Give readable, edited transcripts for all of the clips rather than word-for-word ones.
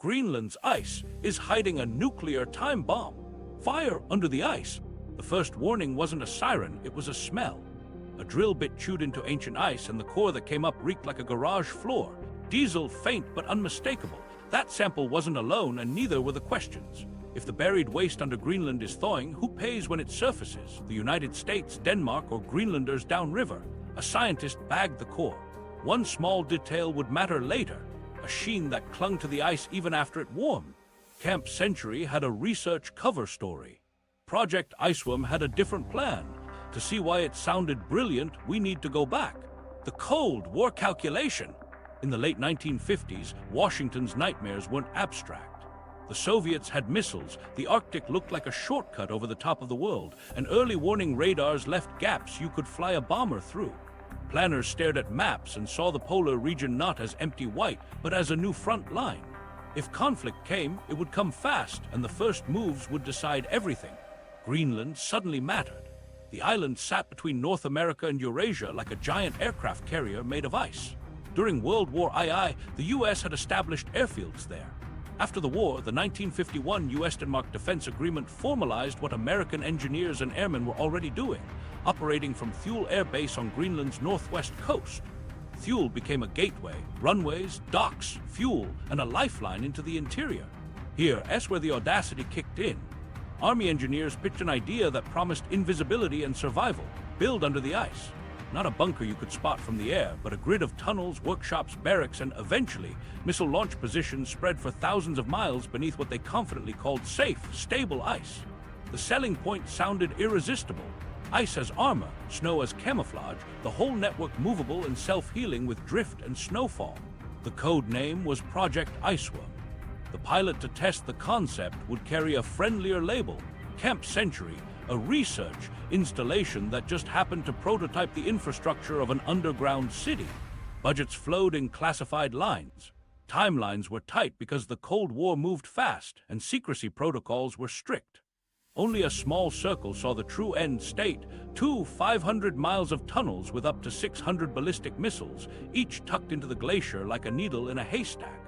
Greenland's ice is hiding a nuclear time bomb. Fire under the ice. The first warning wasn't a siren, it was a smell. A drill bit chewed into ancient ice, and the core that came up reeked like a garage floor. Diesel, faint but unmistakable. That sample wasn't alone, and neither were the questions. If the buried waste under Greenland is thawing, who pays when it surfaces? The United States, Denmark, or Greenlanders downriver? A scientist bagged the core. One small detail would matter later. A sheen that clung to the ice even after it warmed. Camp Century had a research cover story. Project Iceworm had a different plan. To see why it sounded brilliant, we need to go back. The Cold War calculation. In the late 1950s, Washington's nightmares weren't abstract. The Soviets had missiles, the Arctic looked like a shortcut over the top of the world, and early warning radars left gaps you could fly a bomber through. Planners stared at maps and saw the polar region not as empty white, but as a new front line. If conflict came, it would come fast, and the first moves would decide everything. Greenland suddenly mattered. The island sat between North America and Eurasia like a giant aircraft carrier made of ice. During World War II, the U.S. had established airfields there. After the war, the 1951 U.S.-Denmark Defense Agreement formalized what American engineers and airmen were already doing, operating from Thule Air Base on Greenland's northwest coast. Thule became a gateway, runways, docks, fuel, and a lifeline into the interior. Here's where the audacity kicked in. Army engineers pitched an idea that promised invisibility and survival, build under the ice. Not a bunker you could spot from the air, but a grid of tunnels, workshops, barracks, and eventually, missile launch positions spread for thousands of miles beneath what they confidently called safe, stable ice. The selling point sounded irresistible. Ice as armor, snow as camouflage, the whole network movable and self-healing with drift and snowfall. The code name was Project Iceworm. The pilot to test the concept would carry a friendlier label, Camp Century, a research installation that just happened to prototype the infrastructure of an underground city. Budgets flowed in classified lines. Timelines were tight because the Cold War moved fast and secrecy protocols were strict. Only a small circle saw the true end state, 500 miles of tunnels with up to 600 ballistic missiles, each tucked into the glacier like a needle in a haystack.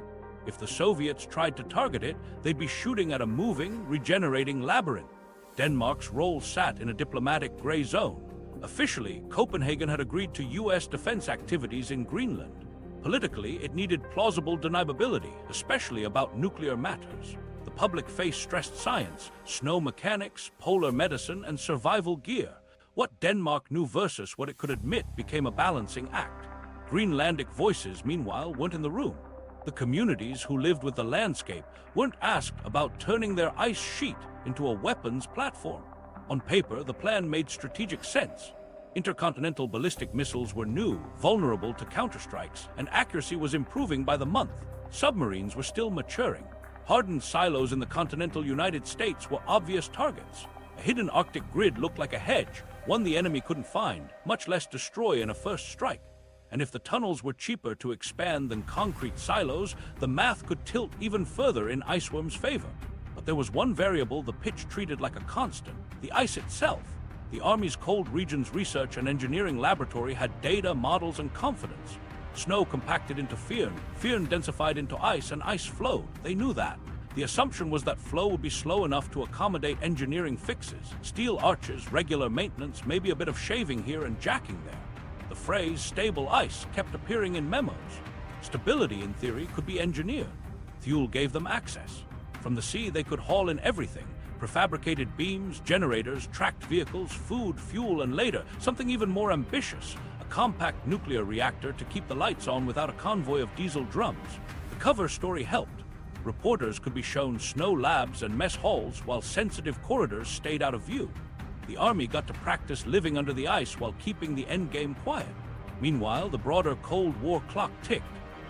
If the Soviets tried to target it, they'd be shooting at a moving, regenerating labyrinth. Denmark's role sat in a diplomatic gray zone. Officially, Copenhagen had agreed to U.S. defense activities in Greenland. Politically, it needed plausible deniability, especially about nuclear matters. The public face stressed science, snow mechanics, polar medicine, and survival gear. What Denmark knew versus what it could admit became a balancing act. Greenlandic voices, meanwhile, weren't in the room. The communities who lived with the landscape weren't asked about turning their ice sheet into a weapons platform. On paper, the plan made strategic sense. Intercontinental ballistic missiles were new, vulnerable to counterstrikes, and accuracy was improving by the month. Submarines were still maturing. Hardened silos in the continental United States were obvious targets. A hidden Arctic grid looked like a hedge, one the enemy couldn't find, much less destroy in a first strike. And if the tunnels were cheaper to expand than concrete silos, the math could tilt even further in Iceworm's favor. But there was one variable the pitch treated like a constant, the ice itself. The Army's Cold Regions Research and Engineering Laboratory had data, models, and confidence. Snow compacted into firn densified into ice, and ice flowed. They knew that. The assumption was that flow would be slow enough to accommodate engineering fixes, steel arches, regular maintenance, maybe a bit of shaving here and jacking there. The phrase stable ice kept appearing in memos. Stability, in theory, could be engineered. Thule gave them access. From the sea, they could haul in everything: prefabricated beams, generators, tracked vehicles, food, fuel, and later, something even more ambitious, a compact nuclear reactor to keep the lights on without a convoy of diesel drums. The cover story helped. Reporters could be shown snow labs and mess halls while sensitive corridors stayed out of view. The Army got to practice living under the ice while keeping the endgame quiet. Meanwhile, the broader Cold War clock ticked.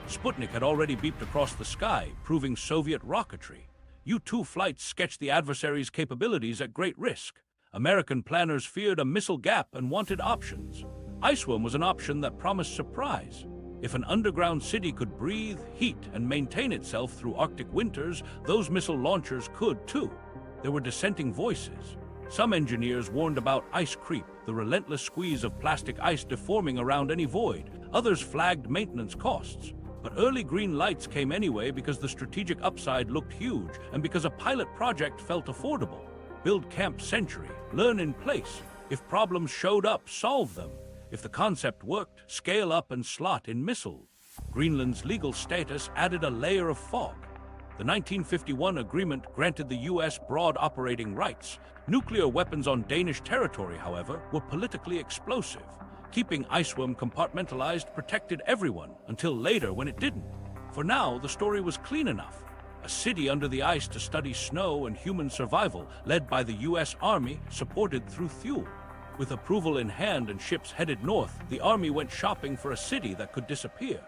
Sputnik had already beeped across the sky, proving Soviet rocketry. U-2 flights sketched the adversary's capabilities at great risk. American planners feared a missile gap and wanted options. Iceworm was an option that promised surprise. If an underground city could breathe, heat, and maintain itself through Arctic winters, those missile launchers could too. There were dissenting voices. Some engineers warned about ice creep, the relentless squeeze of plastic ice deforming around any void. Others flagged maintenance costs. But early green lights came anyway because the strategic upside looked huge and because a pilot project felt affordable. Build Camp Century, learn in place. If problems showed up, solve them. If the concept worked, scale up and slot in missile. Greenland's legal status added a layer of fog. The 1951 agreement granted the US broad operating rights. Nuclear weapons on Danish territory, however, were politically explosive. Keeping Iceworm compartmentalized protected everyone, until later when it didn't. For now, the story was clean enough. A city under the ice to study snow and human survival, led by the US Army, supported through Thule. With approval in hand and ships headed north, the Army went shopping for a city that could disappear.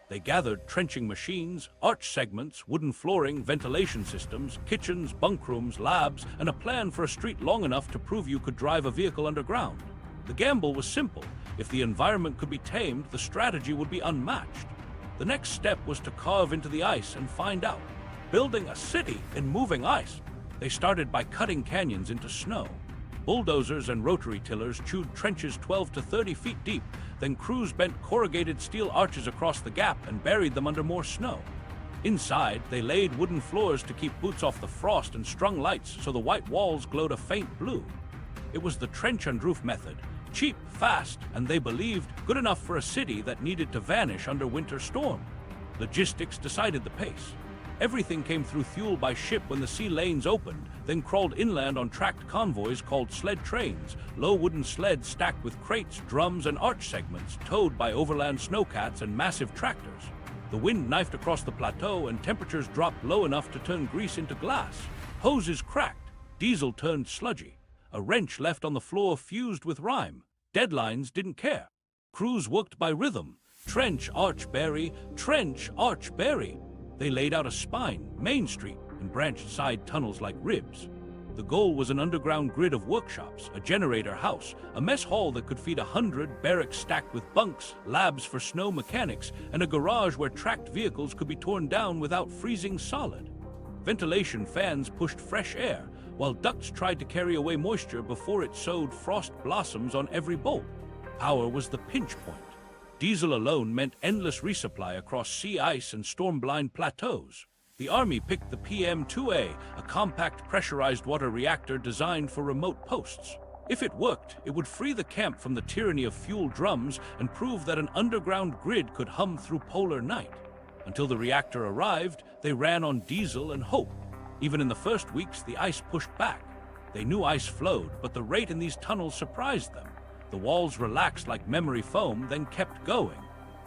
They gathered trenching machines, arch segments, wooden flooring, ventilation systems, kitchens, bunk rooms, labs, and a plan for a street long enough to prove you could drive a vehicle underground. The gamble was simple. If the environment could be tamed, the strategy would be unmatched. The next step was to carve into the ice and find out. Building a city in moving ice. They started by cutting canyons into snow. Bulldozers and rotary tillers chewed trenches 12 to 30 feet deep, then crews bent corrugated steel arches across the gap and buried them under more snow. Inside, they laid wooden floors to keep boots off the frost and strung lights so the white walls glowed a faint blue. It was the trench and roof method, cheap, fast, and they believed good enough for a city that needed to vanish under winter storm. Logistics decided the pace. Everything came through Thule by ship when the sea lanes opened, then crawled inland on tracked convoys called sled trains, low wooden sleds stacked with crates, drums, and arch segments, towed by overland snowcats and massive tractors. The wind knifed across the plateau and temperatures dropped low enough to turn grease into glass. Hoses cracked, diesel turned sludgy. A wrench left on the floor fused with rime. Deadlines didn't care. Crews worked by rhythm. Trench, arch, bury, trench, arch, bury. They laid out a spine, Main Street, and branched side tunnels like ribs. The goal was an underground grid of workshops, a generator house, a mess hall that could feed 100, barracks stacked with bunks, labs for snow mechanics, and a garage where tracked vehicles could be torn down without freezing solid. Ventilation fans pushed fresh air, while ducts tried to carry away moisture before it sowed frost blossoms on every bolt. Power was the pinch point. Diesel alone meant endless resupply across sea ice and storm-blind plateaus. The Army picked the PM-2A, a compact pressurized water reactor designed for remote posts. If it worked, it would free the camp from the tyranny of fuel drums and prove that an underground grid could hum through polar night. Until the reactor arrived, they ran on diesel and hope. Even in the first weeks, the ice pushed back. They knew ice flowed, but the rate in these tunnels surprised them. The walls relaxed like memory foam, then kept going.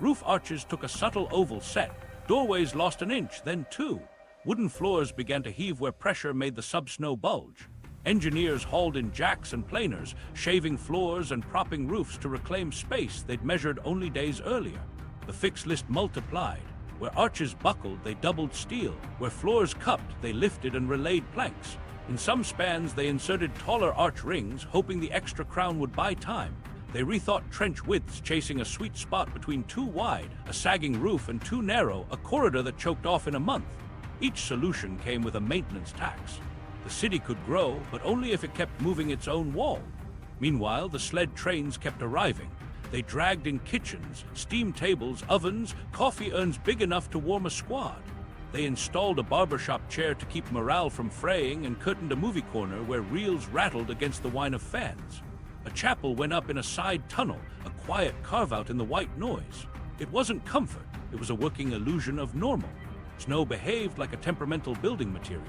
Roof arches took a subtle oval set. Doorways lost an inch, then two. Wooden floors began to heave where pressure made the subsnow bulge. Engineers hauled in jacks and planers, shaving floors and propping roofs to reclaim space they'd measured only days earlier. The fix list multiplied. Where arches buckled, they doubled steel. Where floors cupped, they lifted and relayed planks. In some spans, they inserted taller arch rings, hoping the extra crown would buy time. They rethought trench widths, chasing a sweet spot between too wide, a sagging roof, and too narrow, a corridor that choked off in a month. Each solution came with a maintenance tax. The city could grow, but only if it kept moving its own wall. Meanwhile, the sled trains kept arriving. They dragged in kitchens, steam tables, ovens, coffee urns big enough to warm a squad. They installed a barbershop chair to keep morale from fraying and curtained a movie corner where reels rattled against the whine of fans. A chapel went up in a side tunnel, a quiet carve-out in the white noise. It wasn't comfort, it was a working illusion of normal. Snow behaved like a temperamental building material.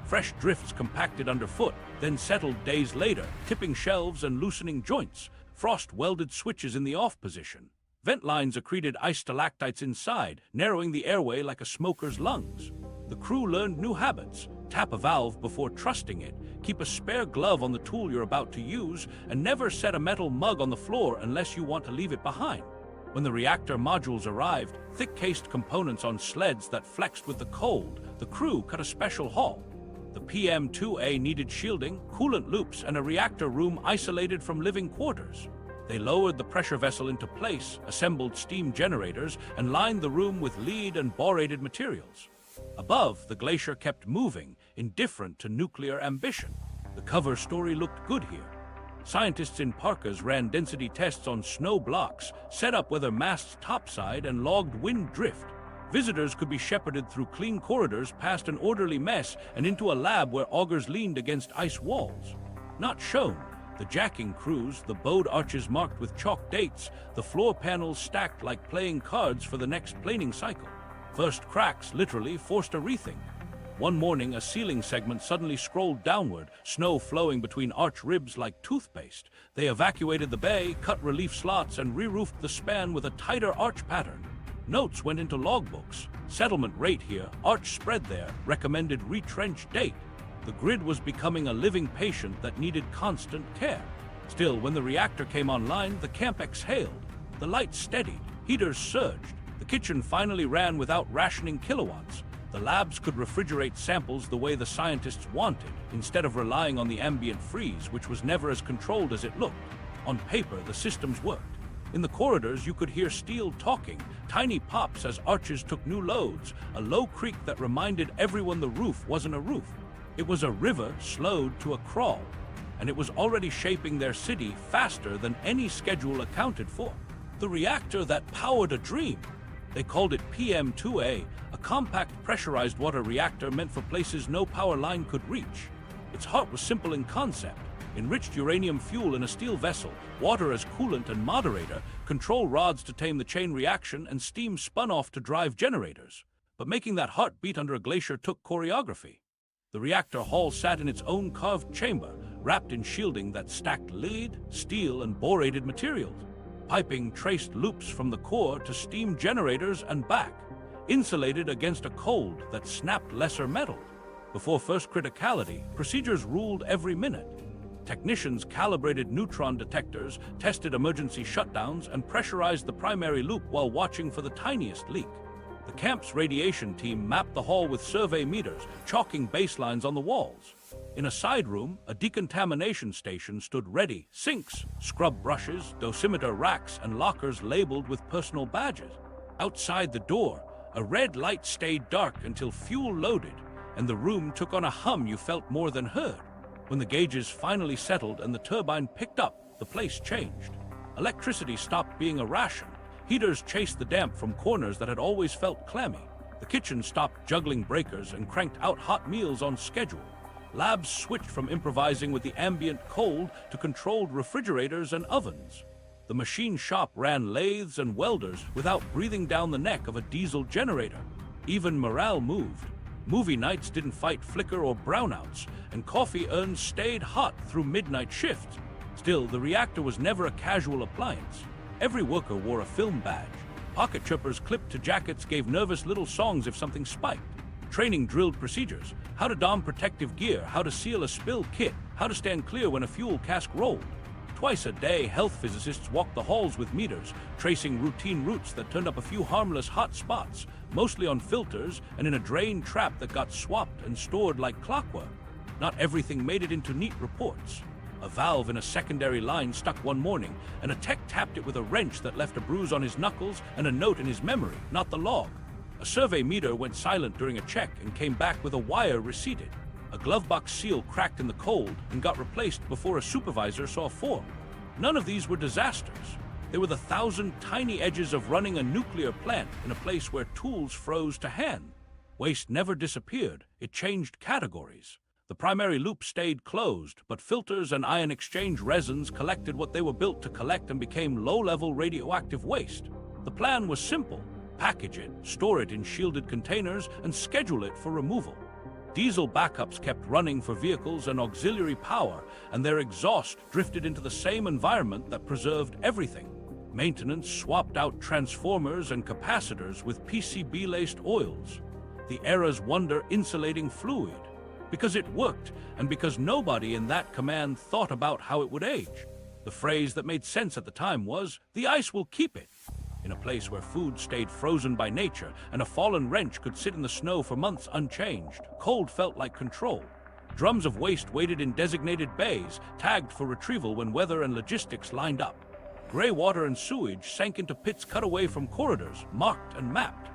Fresh drifts compacted underfoot, then settled days later, tipping shelves and loosening joints. Frost welded switches in the off position. Vent lines accreted ice stalactites inside, narrowing the airway like a smoker's lungs. The crew learned new habits. Tap a valve before trusting it, keep a spare glove on the tool you're about to use, and never set a metal mug on the floor unless you want to leave it behind. When the reactor modules arrived, thick-cased components on sleds that flexed with the cold, the crew cut a special haul. The PM-2A needed shielding, coolant loops, and a reactor room isolated from living quarters. They lowered the pressure vessel into place, assembled steam generators, and lined the room with lead and borated materials. Above, the glacier kept moving, indifferent to nuclear ambition. The cover story looked good here. Scientists in parkas ran density tests on snow blocks, set up weather masts topside, and logged wind drift. Visitors could be shepherded through clean corridors past an orderly mess and into a lab where augers leaned against ice walls. Not shown, the jacking crews, the bowed arches marked with chalk dates, the floor panels stacked like playing cards for the next planing cycle. First cracks literally forced a rethink. One morning, a ceiling segment suddenly scrolled downward, snow flowing between arch ribs like toothpaste. They evacuated the bay, cut relief slots, and re-roofed the span with a tighter arch pattern. Notes went into logbooks. Settlement rate here, arch spread there, recommended retrench date. The grid was becoming a living patient that needed constant care. Still, when the reactor came online, the camp exhaled. The lights steadied, heaters surged. The kitchen finally ran without rationing kilowatts. The labs could refrigerate samples the way the scientists wanted, instead of relying on the ambient freeze, which was never as controlled as it looked. On paper, the systems worked. In the corridors, you could hear steel talking, tiny pops as arches took new loads, a low creak that reminded everyone the roof wasn't a roof. It was a river slowed to a crawl, and it was already shaping their city faster than any schedule accounted for. The reactor that powered a dream. They called it PM2A, a compact pressurized water reactor meant for places no power line could reach. Its heart was simple in concept. Enriched uranium fuel in a steel vessel, water as coolant and moderator, control rods to tame the chain reaction, and steam spun off to drive generators. But making that heart beat under a glacier took choreography. The reactor hall sat in its own carved chamber, wrapped in shielding that stacked lead, steel, and borated materials. Piping traced loops from the core to steam generators and back, insulated against a cold that snapped lesser metal. Before first criticality, procedures ruled every minute. Technicians calibrated neutron detectors, tested emergency shutdowns, and pressurized the primary loop while watching for the tiniest leak. The camp's radiation team mapped the hall with survey meters, chalking baselines on the walls. In a side room, a decontamination station stood ready, sinks, scrub brushes, dosimeter racks, and lockers labeled with personal badges. Outside the door, a red light stayed dark until fuel loaded, and the room took on a hum you felt more than heard. When the gauges finally settled and the turbine picked up, the place changed. Electricity stopped being a ration. Heaters chased the damp from corners that had always felt clammy. The kitchen stopped juggling breakers and cranked out hot meals on schedule. Labs switched from improvising with the ambient cold to controlled refrigerators and ovens. The machine shop ran lathes and welders without breathing down the neck of a diesel generator. Even morale moved. Movie nights didn't fight flicker or brownouts, and coffee urns stayed hot through midnight shifts. Still, the reactor was never a casual appliance. Every worker wore a film badge. Pocket chirpers clipped to jackets gave nervous little songs if something spiked. Training drilled procedures: how to don protective gear, how to seal a spilled kit, how to stand clear when a fuel cask rolled. Twice a day, health physicists walked the halls with meters, tracing routine routes that turned up a few harmless hot spots, mostly on filters and in a drain trap that got swapped and stored like clockwork. Not everything made it into neat reports. A valve in a secondary line stuck one morning, and a tech tapped it with a wrench that left a bruise on his knuckles and a note in his memory, not the log. A survey meter went silent during a check and came back with a wire receded. A glovebox seal cracked in the cold and got replaced before a supervisor saw form. None of these were disasters. They were the 1,000 tiny edges of running a nuclear plant in a place where tools froze to hand. Waste never disappeared, it changed categories. The primary loop stayed closed, but filters and ion exchange resins collected what they were built to collect and became low-level radioactive waste. The plan was simple: package it, store it in shielded containers, and schedule it for removal. Diesel backups kept running for vehicles and auxiliary power, and their exhaust drifted into the same environment that preserved everything. Maintenance swapped out transformers and capacitors with PCB-laced oils. The era's wonder insulating fluid. Because it worked, and because nobody in that command thought about how it would age. The phrase that made sense at the time was, "The ice will keep it." In a place where food stayed frozen by nature and a fallen wrench could sit in the snow for months unchanged, cold felt like control. Drums of waste waited in designated bays, tagged for retrieval when weather and logistics lined up. Gray water and sewage sank into pits cut away from corridors, marked and mapped.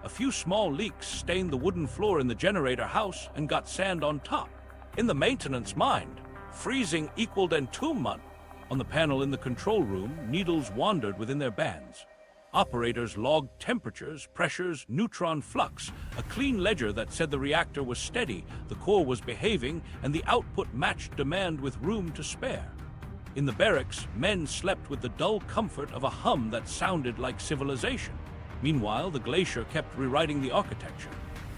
A few small leaks stained the wooden floor in the generator house and got sand on top. In the maintenance mind, freezing equaled entombment. On the panel in the control room, needles wandered within their bands. Operators logged temperatures, pressures, neutron flux, a clean ledger that said the reactor was steady, the core was behaving, and the output matched demand with room to spare. In the barracks, men slept with the dull comfort of a hum that sounded like civilization. Meanwhile, the Glacier kept rewriting the architecture.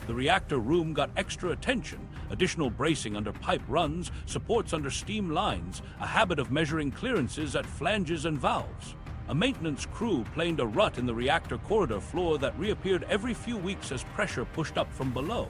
The reactor room got extra attention, additional bracing under pipe runs, supports under steam lines, a habit of measuring clearances at flanges and valves. A maintenance crew planed a rut in the reactor corridor floor that reappeared every few weeks as pressure pushed up from below.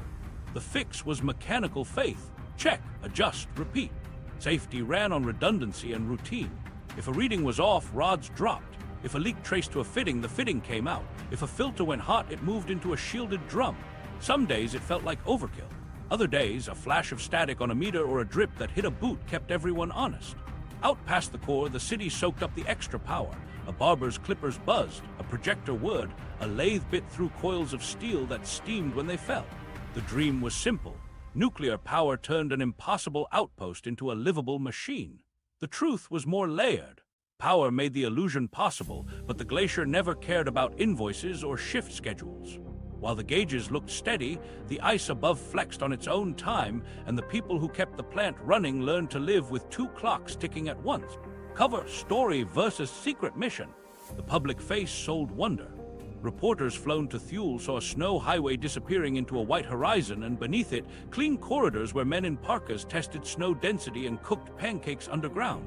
The fix was mechanical faith. Check, adjust, repeat. Safety ran on redundancy and routine. If a reading was off, rods dropped. If a leak traced to a fitting, the fitting came out. If a filter went hot, it moved into a shielded drum. Some days it felt like overkill. Other days, a flash of static on a meter or a drip that hit a boot kept everyone honest. Out past the core, the city soaked up the extra power. A barber's clippers buzzed, a projector whirred, a lathe bit through coils of steel that steamed when they fell. The dream was simple. Nuclear power turned an impossible outpost into a livable machine. The truth was more layered. Power made the illusion possible, but the Glacier never cared about invoices or shift schedules. While the gauges looked steady, the ice above flexed on its own time, and the people who kept the plant running learned to live with two clocks ticking at once. Cover story versus secret mission. The public face sold wonder. Reporters flown to Thule saw a snow highway disappearing into a white horizon, and beneath it, clean corridors where men in parkas tested snow density and cooked pancakes underground.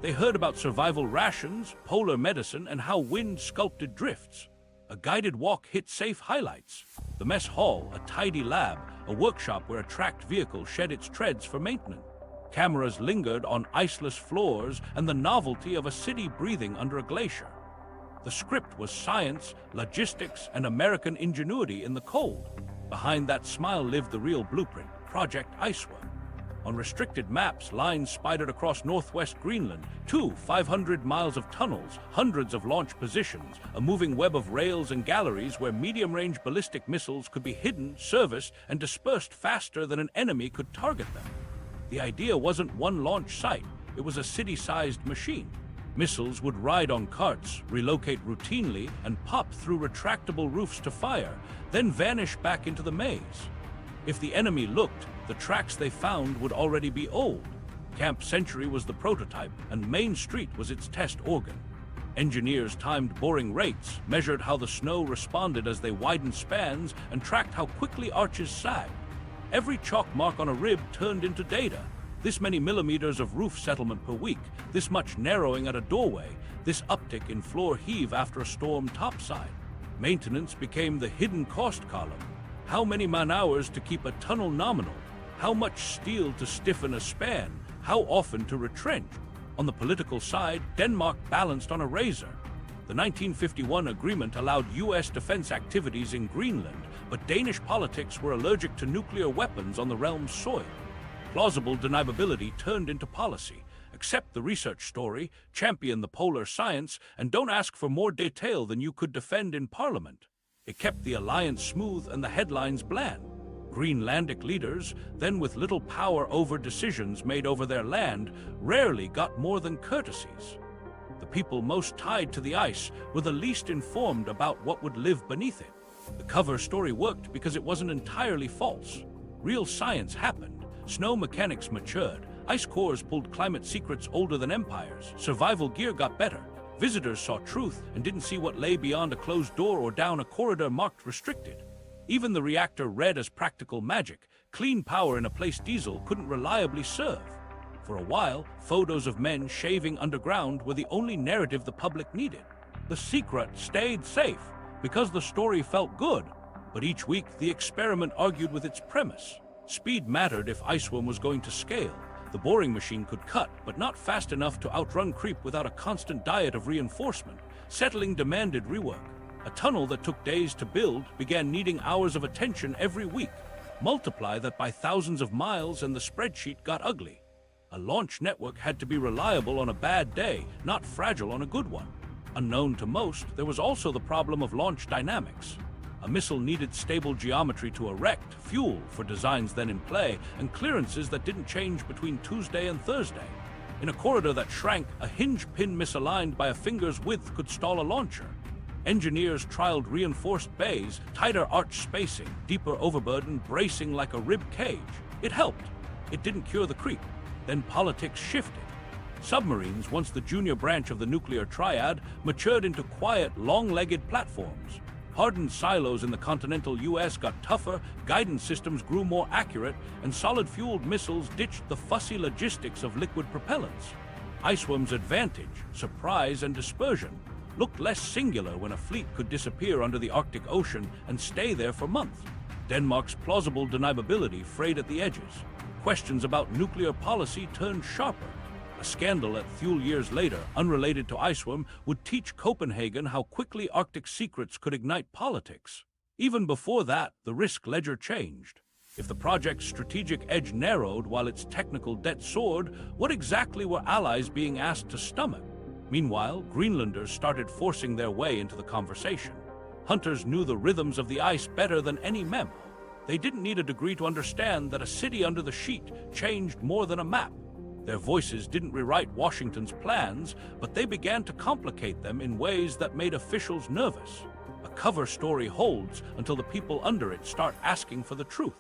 They heard about survival rations, polar medicine, and how wind sculpted drifts. A guided walk hit safe highlights. The mess hall, a tidy lab, a workshop where a tracked vehicle shed its treads for maintenance. Cameras lingered on iceless floors, and the novelty of a city breathing under a glacier. The script was science, logistics, and American ingenuity in the cold. Behind that smile lived the real blueprint, Project Iceworm. On restricted maps, lines spidered across northwest Greenland, 500 miles of tunnels, hundreds of launch positions, a moving web of rails and galleries where medium-range ballistic missiles could be hidden, serviced, and dispersed faster than an enemy could target them. The idea wasn't one launch site, it was a city-sized machine. Missiles would ride on carts, relocate routinely, and pop through retractable roofs to fire, then vanish back into the maze. If the enemy looked, the tracks they found would already be old. Camp Century was the prototype, and Main Street was its test organ. Engineers timed boring rates, measured how the snow responded as they widened spans, and tracked how quickly arches sagged. Every chalk mark on a rib turned into data. This many millimeters of roof settlement per week, this much narrowing at a doorway, this uptick in floor heave after a storm topside. Maintenance became the hidden cost column. How many man-hours to keep a tunnel nominal? How much steel to stiffen a span? How often to retrench? On the political side, Denmark balanced on a razor. The 1951 agreement allowed U.S. defense activities in Greenland, but Danish politics were allergic to nuclear weapons on the realm's soil. Plausible deniability turned into policy. Accept the research story, champion the polar science, and don't ask for more detail than you could defend in Parliament. It kept the alliance smooth and the headlines bland. Greenlandic leaders, then with little power over decisions made over their land, rarely got more than courtesies. The people most tied to the ice were the least informed about what would live beneath it. The cover story worked because it wasn't entirely false. Real science happened. Snow mechanics matured. Ice cores pulled climate secrets older than empires. Survival gear got better. Visitors saw truth and didn't see what lay beyond a closed door or down a corridor marked restricted. Even the reactor read as practical magic. Clean power in a place diesel couldn't reliably serve. For a while, photos of men shaving underground were the only narrative the public needed. The secret stayed safe because the story felt good, but each week the experiment argued with its premise. Speed mattered if Iceworm was going to scale. The boring machine could cut, but not fast enough to outrun creep without a constant diet of reinforcement. Settling demanded rework. A tunnel that took days to build began needing hours of attention every week. Multiply that by thousands of miles and the spreadsheet got ugly. A launch network had to be reliable on a bad day, not fragile on a good one. Unknown to most, there was also the problem of launch dynamics. A missile needed stable geometry to erect, fuel for designs then in play, and clearances that didn't change between Tuesday and Thursday. In a corridor that shrank, a hinge pin misaligned by a finger's width could stall a launcher. Engineers trialed reinforced bays, tighter arch spacing, deeper overburden, bracing like a rib cage. It helped. It didn't cure the creep. Then politics shifted. Submarines, once the junior branch of the nuclear triad, matured into quiet, long-legged platforms. Hardened silos in the continental US got tougher, guidance systems grew more accurate, and solid-fueled missiles ditched the fussy logistics of liquid propellants. Iceworm's advantage, surprise and dispersion, looked less singular when a fleet could disappear under the Arctic Ocean and stay there for months. Denmark's plausible deniability frayed at the edges. Questions about nuclear policy turned sharper. A scandal at Thule years later, unrelated to Iceworm, would teach Copenhagen how quickly Arctic secrets could ignite politics. Even before that, the risk ledger changed. If the project's strategic edge narrowed while its technical debt soared, what exactly were allies being asked to stomach? Meanwhile, Greenlanders started forcing their way into the conversation. Hunters knew the rhythms of the ice better than any memo. They didn't need a degree to understand that a city under the sheet changed more than a map. Their voices didn't rewrite Washington's plans, but they began to complicate them in ways that made officials nervous. A cover story holds until the people under it start asking for the truth.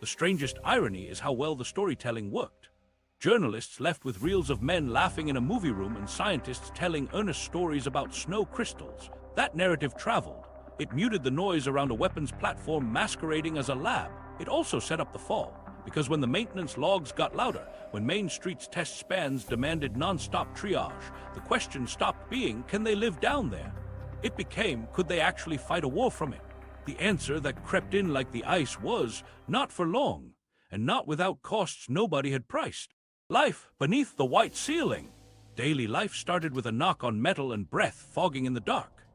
The strangest irony is how well the storytelling worked. Journalists left with reels of men laughing in a movie room and scientists telling earnest stories about snow crystals. That narrative traveled. It muted the noise around a weapons platform masquerading as a lab. It also set up the fall, because when the maintenance logs got louder, when Main Street's test spans demanded non-stop triage, the question stopped being, can they live down there? It became, could they actually fight a war from it? The answer that crept in like the ice was, not for long, and not without costs nobody had priced. Life beneath the white ceiling. Daily life started with a knock on metal and breath fogging in the dark.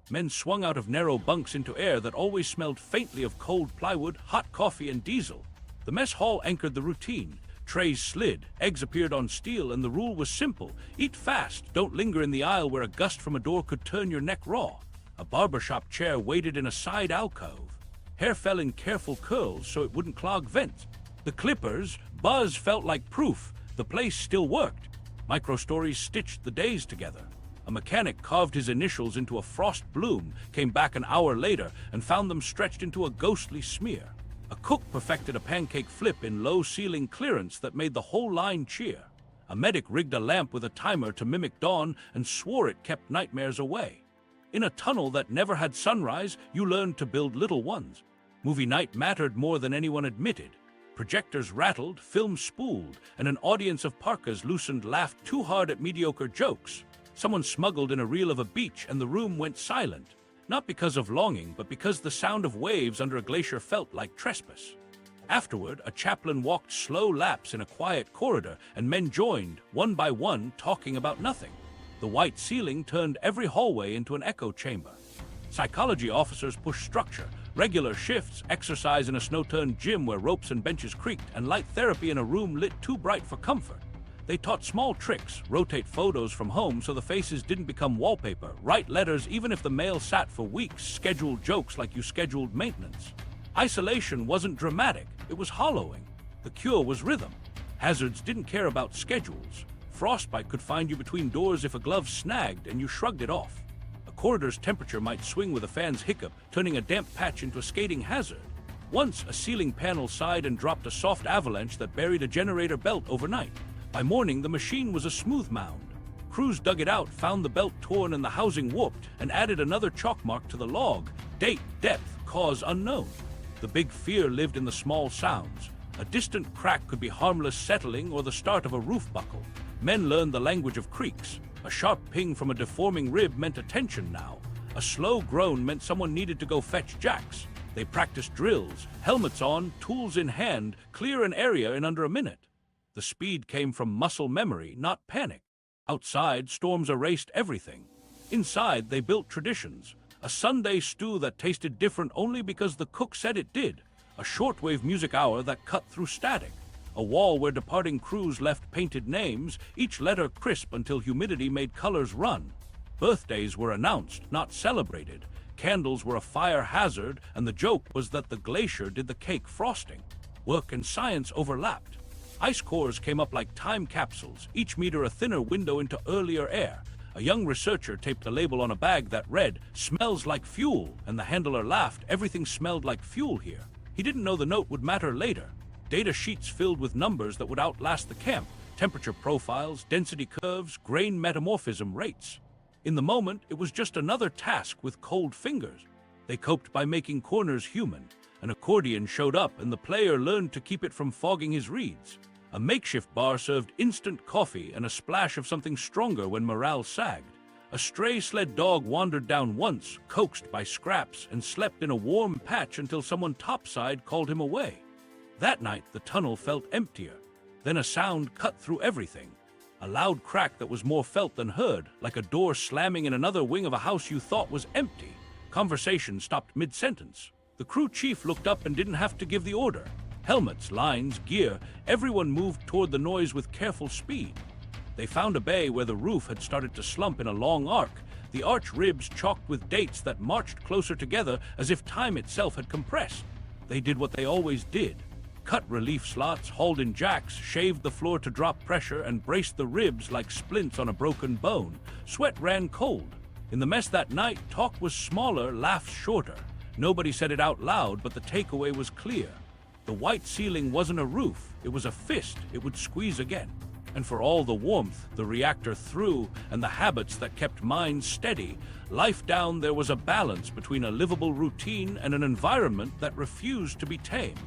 Men swung out of narrow bunks into air that always smelled faintly of cold plywood, hot coffee, and diesel. The mess hall anchored the routine. Trays slid, eggs appeared on steel, and the rule was simple. Eat fast, don't linger in the aisle where a gust from a door could turn your neck raw. A barbershop chair waited in a side alcove. Hair fell in careful curls so it wouldn't clog vents. The clippers' buzz felt like proof. The place still worked. Microstories stitched the days together. A mechanic carved his initials into a frost bloom, came back an hour later, and found them stretched into a ghostly smear. A cook perfected a pancake flip in low ceiling clearance that made the whole line cheer. A medic rigged a lamp with a timer to mimic dawn and swore it kept nightmares away. In a tunnel that never had sunrise, you learned to build little ones. Movie night mattered more than anyone admitted. Projectors rattled, film spooled, and an audience of parkas loosened laughed too hard at mediocre jokes. Someone smuggled in a reel of a beach and the room went silent. Not because of longing, but because the sound of waves under a glacier felt like trespass. Afterward, a chaplain walked slow laps in a quiet corridor, and men joined, one by one, talking about nothing. The white ceiling turned every hallway into an echo chamber. Psychology officers pushed structure, regular shifts, exercise in a snow-turned gym where ropes and benches creaked, and light therapy in a room lit too bright for comfort. They taught small tricks, rotate photos from home so the faces didn't become wallpaper, write letters even if the mail sat for weeks, schedule jokes like you scheduled maintenance. Isolation wasn't dramatic, it was hollowing. The cure was rhythm. Hazards didn't care about schedules. Frostbite could find you between doors if a glove snagged and you shrugged it off. A corridor's temperature might swing with a fan's hiccup, turning a damp patch into a skating hazard. Once, a ceiling panel sighed and dropped a soft avalanche that buried a generator belt overnight. By morning, the machine was a smooth mound. Crews dug it out, found the belt torn and the housing warped, and added another chalk mark to the log. Date, depth, cause unknown. The big fear lived in the small sounds. A distant crack could be harmless settling or the start of a roof buckle. Men learned the language of creaks. A sharp ping from a deforming rib meant attention now. A slow groan meant someone needed to go fetch jacks. They practiced drills, helmets on, tools in hand, clear an area in under a minute. The speed came from muscle memory, not panic. Outside, storms erased everything. Inside, they built traditions. A Sunday stew that tasted different only because the cook said it did. A shortwave music hour that cut through static. A wall where departing crews left painted names, each letter crisp until humidity made colors run. Birthdays were announced, not celebrated. Candles were a fire hazard, and the joke was that the glacier did the cake frosting. Work and science overlapped. Ice cores came up like time capsules, each meter a thinner window into earlier air. A young researcher taped a label on a bag that read, "Smells like fuel," and the handler laughed. Everything smelled like fuel here. He didn't know the note would matter later. Data sheets filled with numbers that would outlast the camp. Temperature profiles, density curves, grain metamorphism rates. In the moment, it was just another task with cold fingers. They coped by making corners human. An accordion showed up, and the player learned to keep it from fogging his reeds. A makeshift bar served instant coffee and a splash of something stronger when morale sagged. A stray sled dog wandered down once, coaxed by scraps, and slept in a warm patch until someone topside called him away. That night, the tunnel felt emptier. Then a sound cut through everything. A loud crack that was more felt than heard, like a door slamming in another wing of a house you thought was empty. Conversation stopped mid-sentence. The crew chief looked up and didn't have to give the order. Helmets, lines, gear, everyone moved toward the noise with careful speed. They found a bay where the roof had started to slump in a long arc, the arch ribs chalked with dates that marched closer together as if time itself had compressed. They did what they always did. Cut relief slots, hauled in jacks, shaved the floor to drop pressure, and braced the ribs like splints on a broken bone. Sweat ran cold. In the mess that night, talk was smaller, laughs shorter. Nobody said it out loud, but the takeaway was clear. The white ceiling wasn't a roof, it was a fist. It would squeeze again. And for all the warmth the reactor threw and the habits that kept minds steady, life down there was a balance between a livable routine and an environment that refused to be tamed.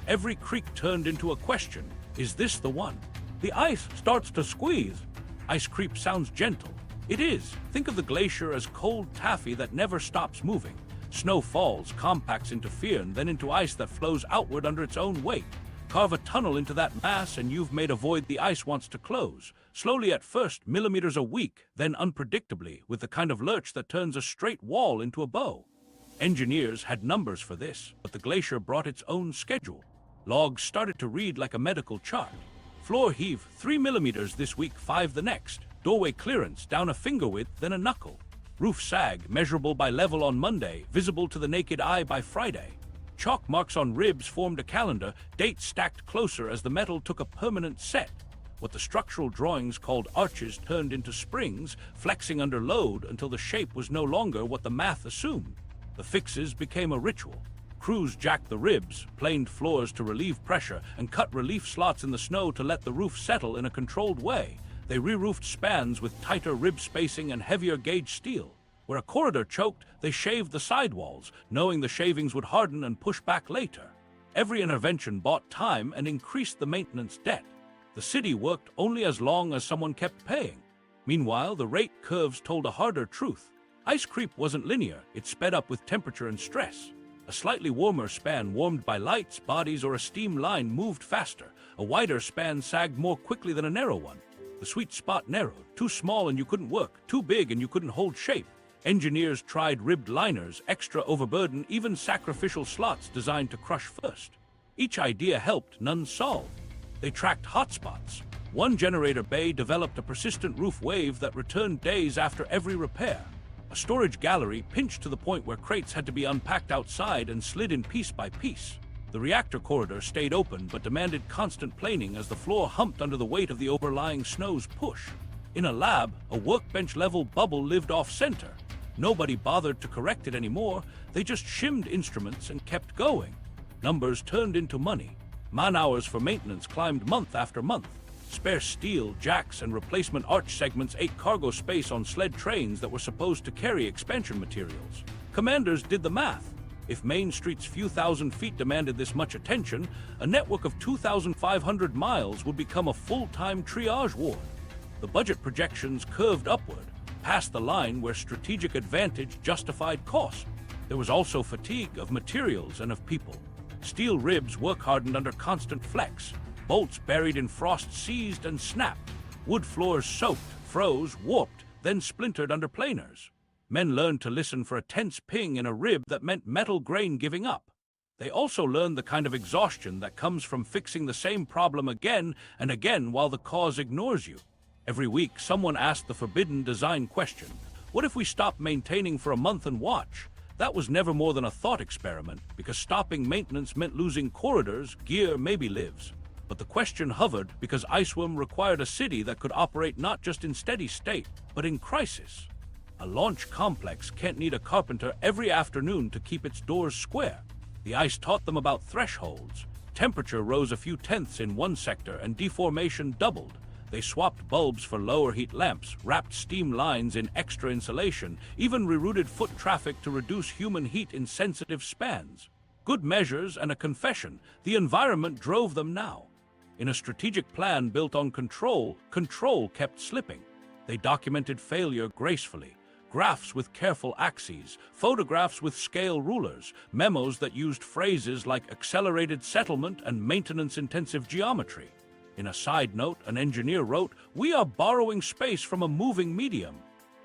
Every creak turned into a question. Is this the one? The ice starts to squeeze. Ice creep sounds gentle. It is. Think of the glacier as cold taffy that never stops moving. Snow falls, compacts into fear, and then into ice that flows outward under its own weight. Carve a tunnel into that mass and you've made a void the ice wants to close. Slowly at first, millimeters a week, then unpredictably, with the kind of lurch that turns a straight wall into a bow. Engineers had numbers for this, but the glacier brought its own schedule. Logs started to read like a medical chart. Floor heave 3 millimeters this week, 5 the next. Doorway clearance down a finger width, then a knuckle. Roof sag, measurable by level on Monday, visible to the naked eye by Friday. Chalk marks on ribs formed a calendar, dates stacked closer as the metal took a permanent set. What the structural drawings called arches turned into springs, flexing under load until the shape was no longer what the math assumed. The fixes became a ritual. Crews jacked the ribs, planed floors to relieve pressure, and cut relief slots in the snow to let the roof settle in a controlled way. They re-roofed spans with tighter rib spacing and heavier gauge steel. Where a corridor choked, they shaved the sidewalls, knowing the shavings would harden and push back later. Every intervention bought time and increased the maintenance debt. The city worked only as long as someone kept paying. Meanwhile, the rate curves told a harder truth. Ice creep wasn't linear, it sped up with temperature and stress. A slightly warmer span warmed by lights, bodies, or a steam line moved faster. A wider span sagged more quickly than a narrow one. The sweet spot narrowed. Too small and you couldn't work. Too big and you couldn't hold shape. Engineers tried ribbed liners, extra overburden, even sacrificial slots designed to crush first. Each idea helped, none solved. They tracked hotspots. One generator bay developed a persistent roof wave that returned days after every repair. A storage gallery pinched to the point where crates had to be unpacked outside and slid in piece by piece. The reactor corridor stayed open but demanded constant planing as the floor humped under the weight of the overlying snow's push. In a lab, a workbench-level bubble lived off-center. Nobody bothered to correct it anymore. They just shimmed instruments and kept going. Numbers turned into money. Man-hours for maintenance climbed month after month. Spare steel, jacks, and replacement arch segments ate cargo space on sled trains that were supposed to carry expansion materials. Commanders did the math. If Main Street's few thousand feet demanded this much attention, a network of 2,500 miles would become a full-time triage ward. The budget projections curved upward, past the line where strategic advantage justified cost. There was also fatigue of materials and of people. Steel ribs work-hardened under constant flex. Bolts buried in frost seized and snapped. Wood floors soaked, froze, warped, then splintered under planers. Men learned to listen for a tense ping in a rib that meant metal grain giving up. They also learned the kind of exhaustion that comes from fixing the same problem again and again while the cause ignores you. Every week, someone asked the forbidden design question, what if we stopped maintaining for a month and watch? That was never more than a thought experiment, because stopping maintenance meant losing corridors, gear, maybe lives. But the question hovered because Iceworm required a city that could operate not just in steady state, but in crisis. A launch complex can't need a carpenter every afternoon to keep its doors square. The ice taught them about thresholds. Temperature rose a few tenths in one sector and deformation doubled. They swapped bulbs for lower heat lamps, wrapped steam lines in extra insulation, even rerouted foot traffic to reduce human heat in sensitive spans. Good measures and a confession, the environment drove them now. In a strategic plan built on control, control kept slipping. They documented failure gracefully. Graphs with careful axes, photographs with scale rulers, memos that used phrases like accelerated settlement and maintenance-intensive geometry. In a side note, an engineer wrote, "We are borrowing space from a moving medium."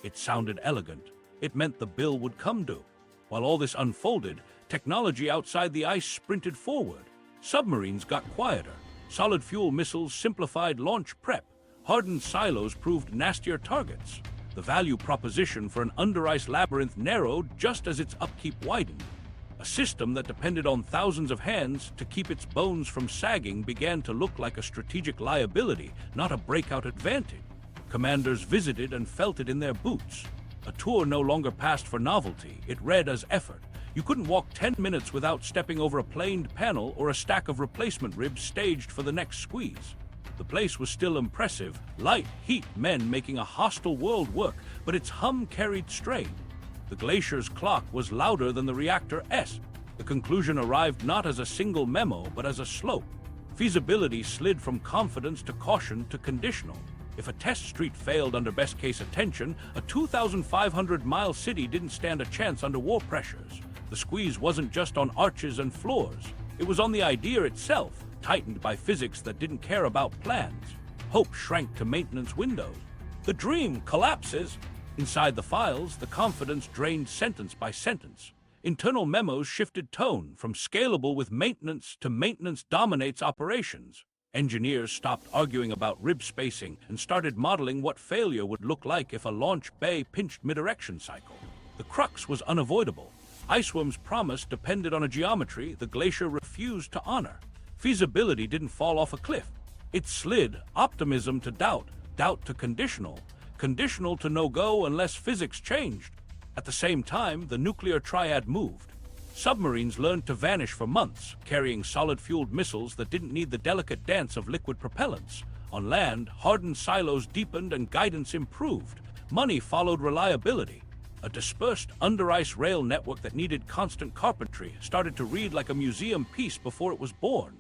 It sounded elegant. It meant the bill would come due. While all this unfolded, technology outside the ice sprinted forward. Submarines got quieter. Solid fuel missiles simplified launch prep. Hardened silos proved nastier targets. The value proposition for an under-ice labyrinth narrowed just as its upkeep widened. A system that depended on thousands of hands to keep its bones from sagging began to look like a strategic liability, not a breakout advantage. Commanders visited and felt it in their boots. A tour no longer passed for novelty, it read as effort. You couldn't walk 10 minutes without stepping over a planed panel or a stack of replacement ribs staged for the next squeeze. The place was still impressive, light, heat, men making a hostile world work, but its hum carried strain. The Glaciers' clock was louder than the Reactor S. The conclusion arrived not as a single memo, but as a slope. Feasibility slid from confidence to caution to conditional. If a test street failed under best-case attention, a 2,500-mile city didn't stand a chance under war pressures. The squeeze wasn't just on arches and floors. It was on the idea itself, tightened by physics that didn't care about plans. Hope shrank to maintenance windows. The dream collapses. Inside the files, the confidence drained sentence by sentence. Internal memos shifted tone from scalable with maintenance to maintenance dominates operations. Engineers stopped arguing about rib spacing and started modeling what failure would look like if a launch bay pinched mid-erection cycle. The crux was unavoidable. Iceworm's promise depended on a geometry the Glacier refused to honor. Feasibility didn't fall off a cliff. It slid, optimism to doubt, doubt to conditional, conditional to no-go unless physics changed. At the same time, the nuclear triad moved. Submarines learned to vanish for months, carrying solid-fueled missiles that didn't need the delicate dance of liquid propellants. On land, hardened silos deepened and guidance improved. Money followed reliability. A dispersed under-ice rail network that needed constant carpentry started to read like a museum piece before it was born.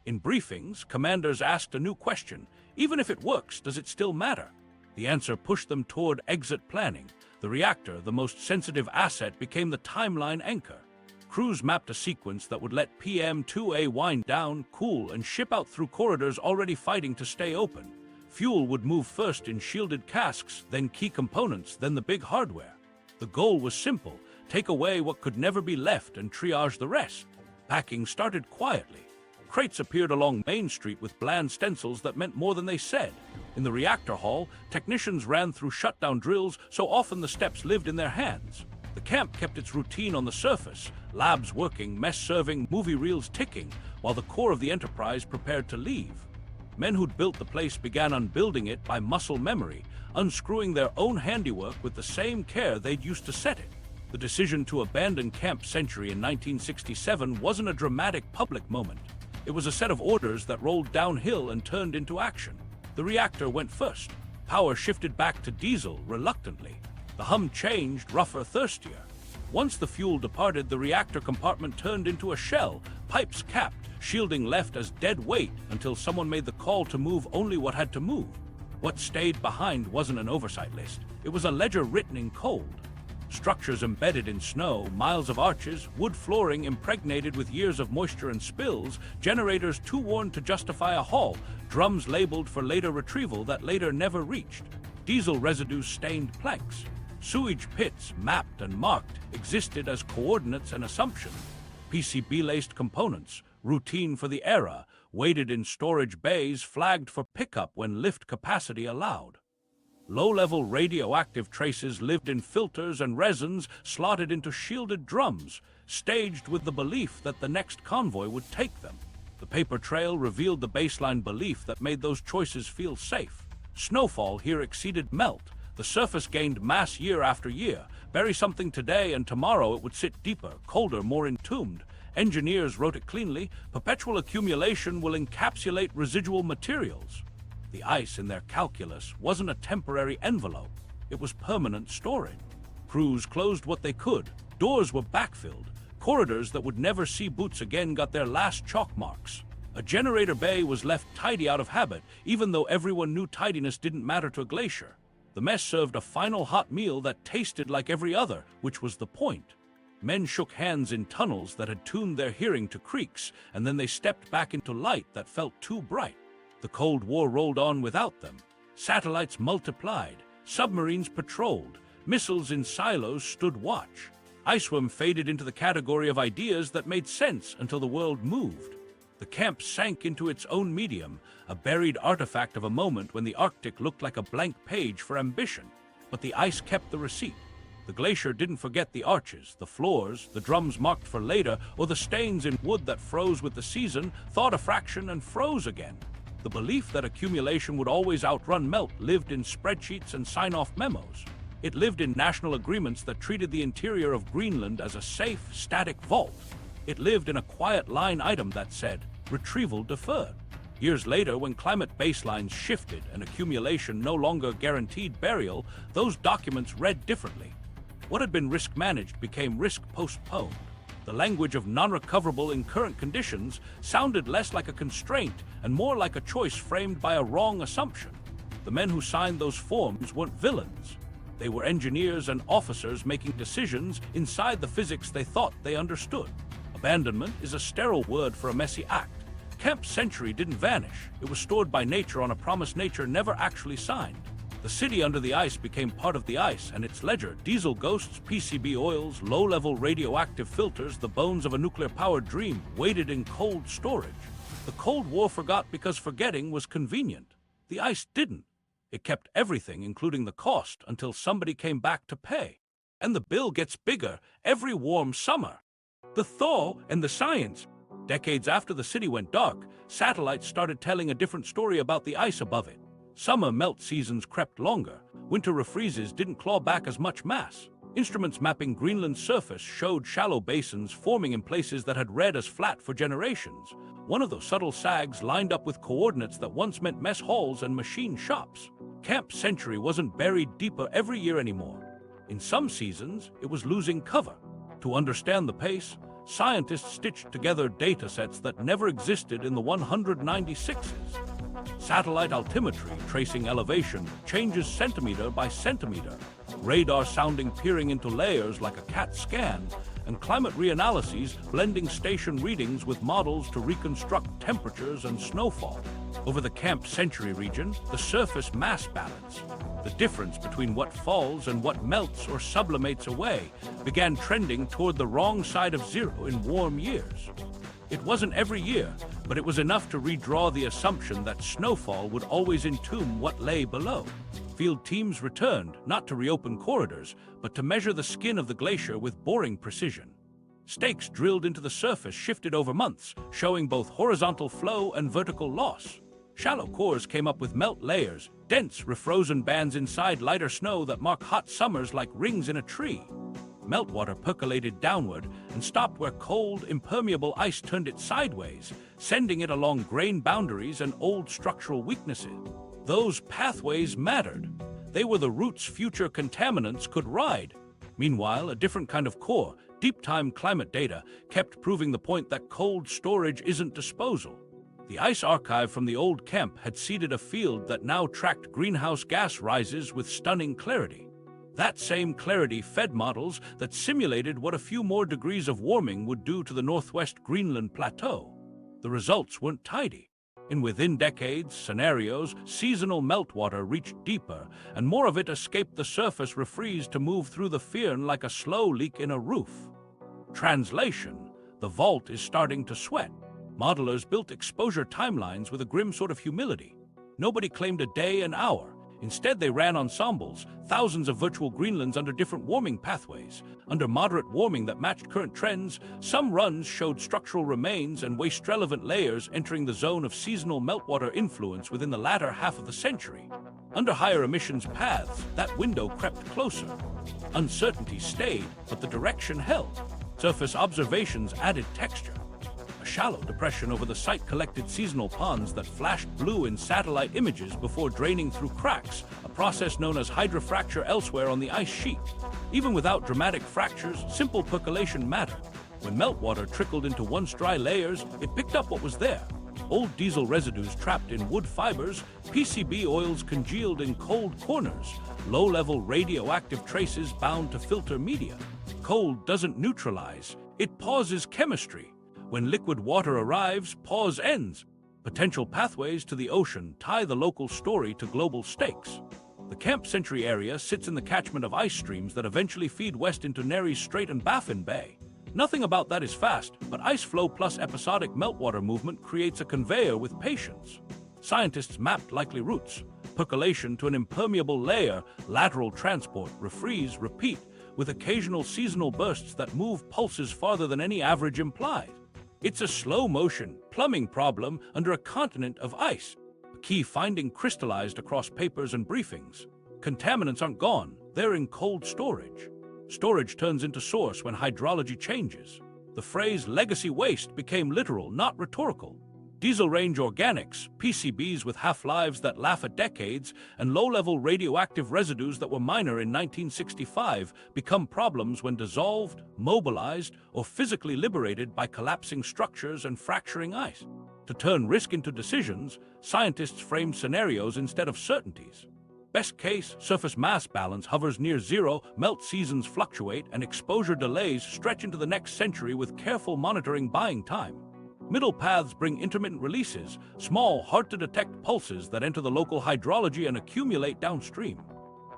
In briefings, commanders asked a new question. Even if it works, does it still matter? The answer pushed them toward exit planning. The reactor, the most sensitive asset, became the timeline anchor. Crews mapped a sequence that would let PM-2A wind down, cool, and ship out through corridors already fighting to stay open. Fuel would move first in shielded casks, then key components, then the big hardware. The goal was simple: take away what could never be left and triage the rest. Packing started quietly. Crates appeared along Main Street with bland stencils that meant more than they said. In the reactor hall, technicians ran through shutdown drills so often the steps lived in their hands. The camp kept its routine on the surface, labs working, mess serving, movie reels ticking, while the core of the enterprise prepared to leave. Men who'd built the place began unbuilding it by muscle memory, unscrewing their own handiwork with the same care they'd used to set it. The decision to abandon Camp Century in 1967 wasn't a dramatic public moment. It was a set of orders that rolled downhill and turned into action. The reactor went first. Power shifted back to diesel reluctantly. The hum changed, rougher, thirstier. Once the fuel departed, the reactor compartment turned into a shell, pipes capped, shielding left as dead weight until someone made the call to move only what had to move. What stayed behind wasn't an oversight list. It was a ledger written in cold. Structures embedded in snow, miles of arches, wood flooring impregnated with years of moisture and spills, generators too worn to justify a haul, drums labeled for later retrieval that later never reached, diesel residues stained planks. Sewage pits, mapped and marked, existed as coordinates and assumptions. PCB-laced components, routine for the era, waited in storage bays flagged for pickup when lift capacity allowed. Low-level radioactive traces lived in filters and resins slotted into shielded drums, staged with the belief that the next convoy would take them. The paper trail revealed the baseline belief that made those choices feel safe. Snowfall here exceeded melt. The surface gained mass year after year. Bury something today and tomorrow it would sit deeper, colder, more entombed. Engineers wrote it cleanly: perpetual accumulation will encapsulate residual materials. The ice in their calculus wasn't a temporary envelope. It was permanent storage. Crews closed what they could. Doors were backfilled. Corridors that would never see boots again got their last chalk marks. A generator bay was left tidy out of habit, even though everyone knew tidiness didn't matter to a glacier. The mess served a final hot meal that tasted like every other, which was the point. Men shook hands in tunnels that had tuned their hearing to creaks, and then they stepped back into light that felt too bright. The Cold War rolled on without them. Satellites multiplied. Submarines patrolled. Missiles in silos stood watch. Iceworm faded into the category of ideas that made sense until the world moved. The camp sank into its own medium, a buried artifact of a moment when the Arctic looked like a blank page for ambition. But the ice kept the receipt. The glacier didn't forget the arches, the floors, the drums marked for later, or the stains in wood that froze with the season, thawed a fraction and froze again. The belief that accumulation would always outrun melt lived in spreadsheets and sign-off memos. It lived in national agreements that treated the interior of Greenland as a safe, static vault. It lived in a quiet line item that said, "Retrieval deferred." Years later, when climate baselines shifted and accumulation no longer guaranteed burial, those documents read differently. What had been risk managed became risk postponed. The language of non-recoverable in current conditions sounded less like a constraint and more like a choice framed by a wrong assumption. The men who signed those forms weren't villains. They were engineers and officers making decisions inside the physics they thought they understood. Abandonment is a sterile word for a messy act. Camp Century didn't vanish. It was stored by nature on a promise nature never actually signed. The city under the ice became part of the ice, and its ledger, diesel ghosts, PCB oils, low-level radioactive filters, the bones of a nuclear-powered dream, waited in cold storage. The Cold War forgot because forgetting was convenient. The ice didn't. It kept everything, including the cost, until somebody came back to pay. And the bill gets bigger every warm summer. The thaw and the science. Decades after the city went dark, satellites started telling a different story about the ice above it. Summer melt seasons crept longer. Winter refreezes didn't claw back as much mass. Instruments mapping Greenland's surface showed shallow basins forming in places that had read as flat for generations. One of those subtle sags lined up with coordinates that once meant mess halls and machine shops. Camp Century wasn't buried deeper every year anymore. In some seasons, it was losing cover. To understand the pace, scientists stitched together data sets that never existed in the 196s. Satellite altimetry tracing elevation changes centimeter by centimeter. Radar sounding peering into layers like a CAT scan, and climate reanalyses blending station readings with models to reconstruct temperatures and snowfall. Over the Camp Century region, the surface mass balance, the difference between what falls and what melts or sublimates away, began trending toward the wrong side of zero in warm years. It wasn't every year, but it was enough to redraw the assumption that snowfall would always entomb what lay below. Field teams returned, not to reopen corridors, but to measure the skin of the glacier with boring precision. Stakes drilled into the surface shifted over months, showing both horizontal flow and vertical loss. Shallow cores came up with melt layers, dense, refrozen bands inside lighter snow that mark hot summers like rings in a tree. Meltwater percolated downward and stopped where cold, impermeable ice turned it sideways, sending it along grain boundaries and old structural weaknesses. Those pathways mattered. They were the routes future contaminants could ride. Meanwhile, a different kind of core, deep-time climate data, kept proving the point that cold storage isn't disposal. The ice archive from the old camp had seeded a field that now tracked greenhouse gas rises with stunning clarity. That same clarity fed models that simulated what a few more degrees of warming would do to the northwest Greenland plateau. The results weren't tidy. In within decades scenarios, seasonal meltwater reached deeper, and more of it escaped the surface refreeze to move through the firn like a slow leak in a roof. Translation: the vault is starting to sweat. Modelers built exposure timelines with a grim sort of humility. Nobody claimed a day, an hour. Instead, they ran ensembles, thousands of virtual Greenlands under different warming pathways. Under moderate warming that matched current trends, some runs showed structural remains and waste-relevant layers entering the zone of seasonal meltwater influence within the latter half of the century. Under higher emissions paths, that window crept closer. Uncertainty stayed, but the direction held. Surface observations added texture. A shallow depression over the site collected seasonal ponds that flashed blue in satellite images before draining through cracks, a process known as hydrofracture elsewhere on the ice sheet. Even without dramatic fractures, simple percolation mattered. When meltwater trickled into once dry layers, it picked up what was there. Old diesel residues trapped in wood fibers, PCB oils congealed in cold corners, low-level radioactive traces bound to filter media. Cold doesn't neutralize, it pauses chemistry. When liquid water arrives, pause ends. Potential pathways to the ocean tie the local story to global stakes. The Camp Century area sits in the catchment of ice streams that eventually feed west into Nares Strait and Baffin Bay. Nothing about that is fast, but ice flow plus episodic meltwater movement creates a conveyor with patience. Scientists mapped likely routes: percolation to an impermeable layer, lateral transport, refreeze, repeat, with occasional seasonal bursts that move pulses farther than any average implied. It's a slow-motion, plumbing problem under a continent of ice. A key finding crystallized across papers and briefings. Contaminants aren't gone, they're in cold storage. Storage turns into source when hydrology changes. The phrase legacy waste became literal, not rhetorical. Diesel range organics, PCBs with half-lives that laugh at decades, and low-level radioactive residues that were minor in 1965 become problems when dissolved, mobilized, or physically liberated by collapsing structures and fracturing ice. To turn risk into decisions, scientists frame scenarios instead of certainties. Best case, surface mass balance hovers near zero, melt seasons fluctuate, and exposure delays stretch into the next century with careful monitoring buying time. Middle paths bring intermittent releases, small, hard-to-detect pulses that enter the local hydrology and accumulate downstream.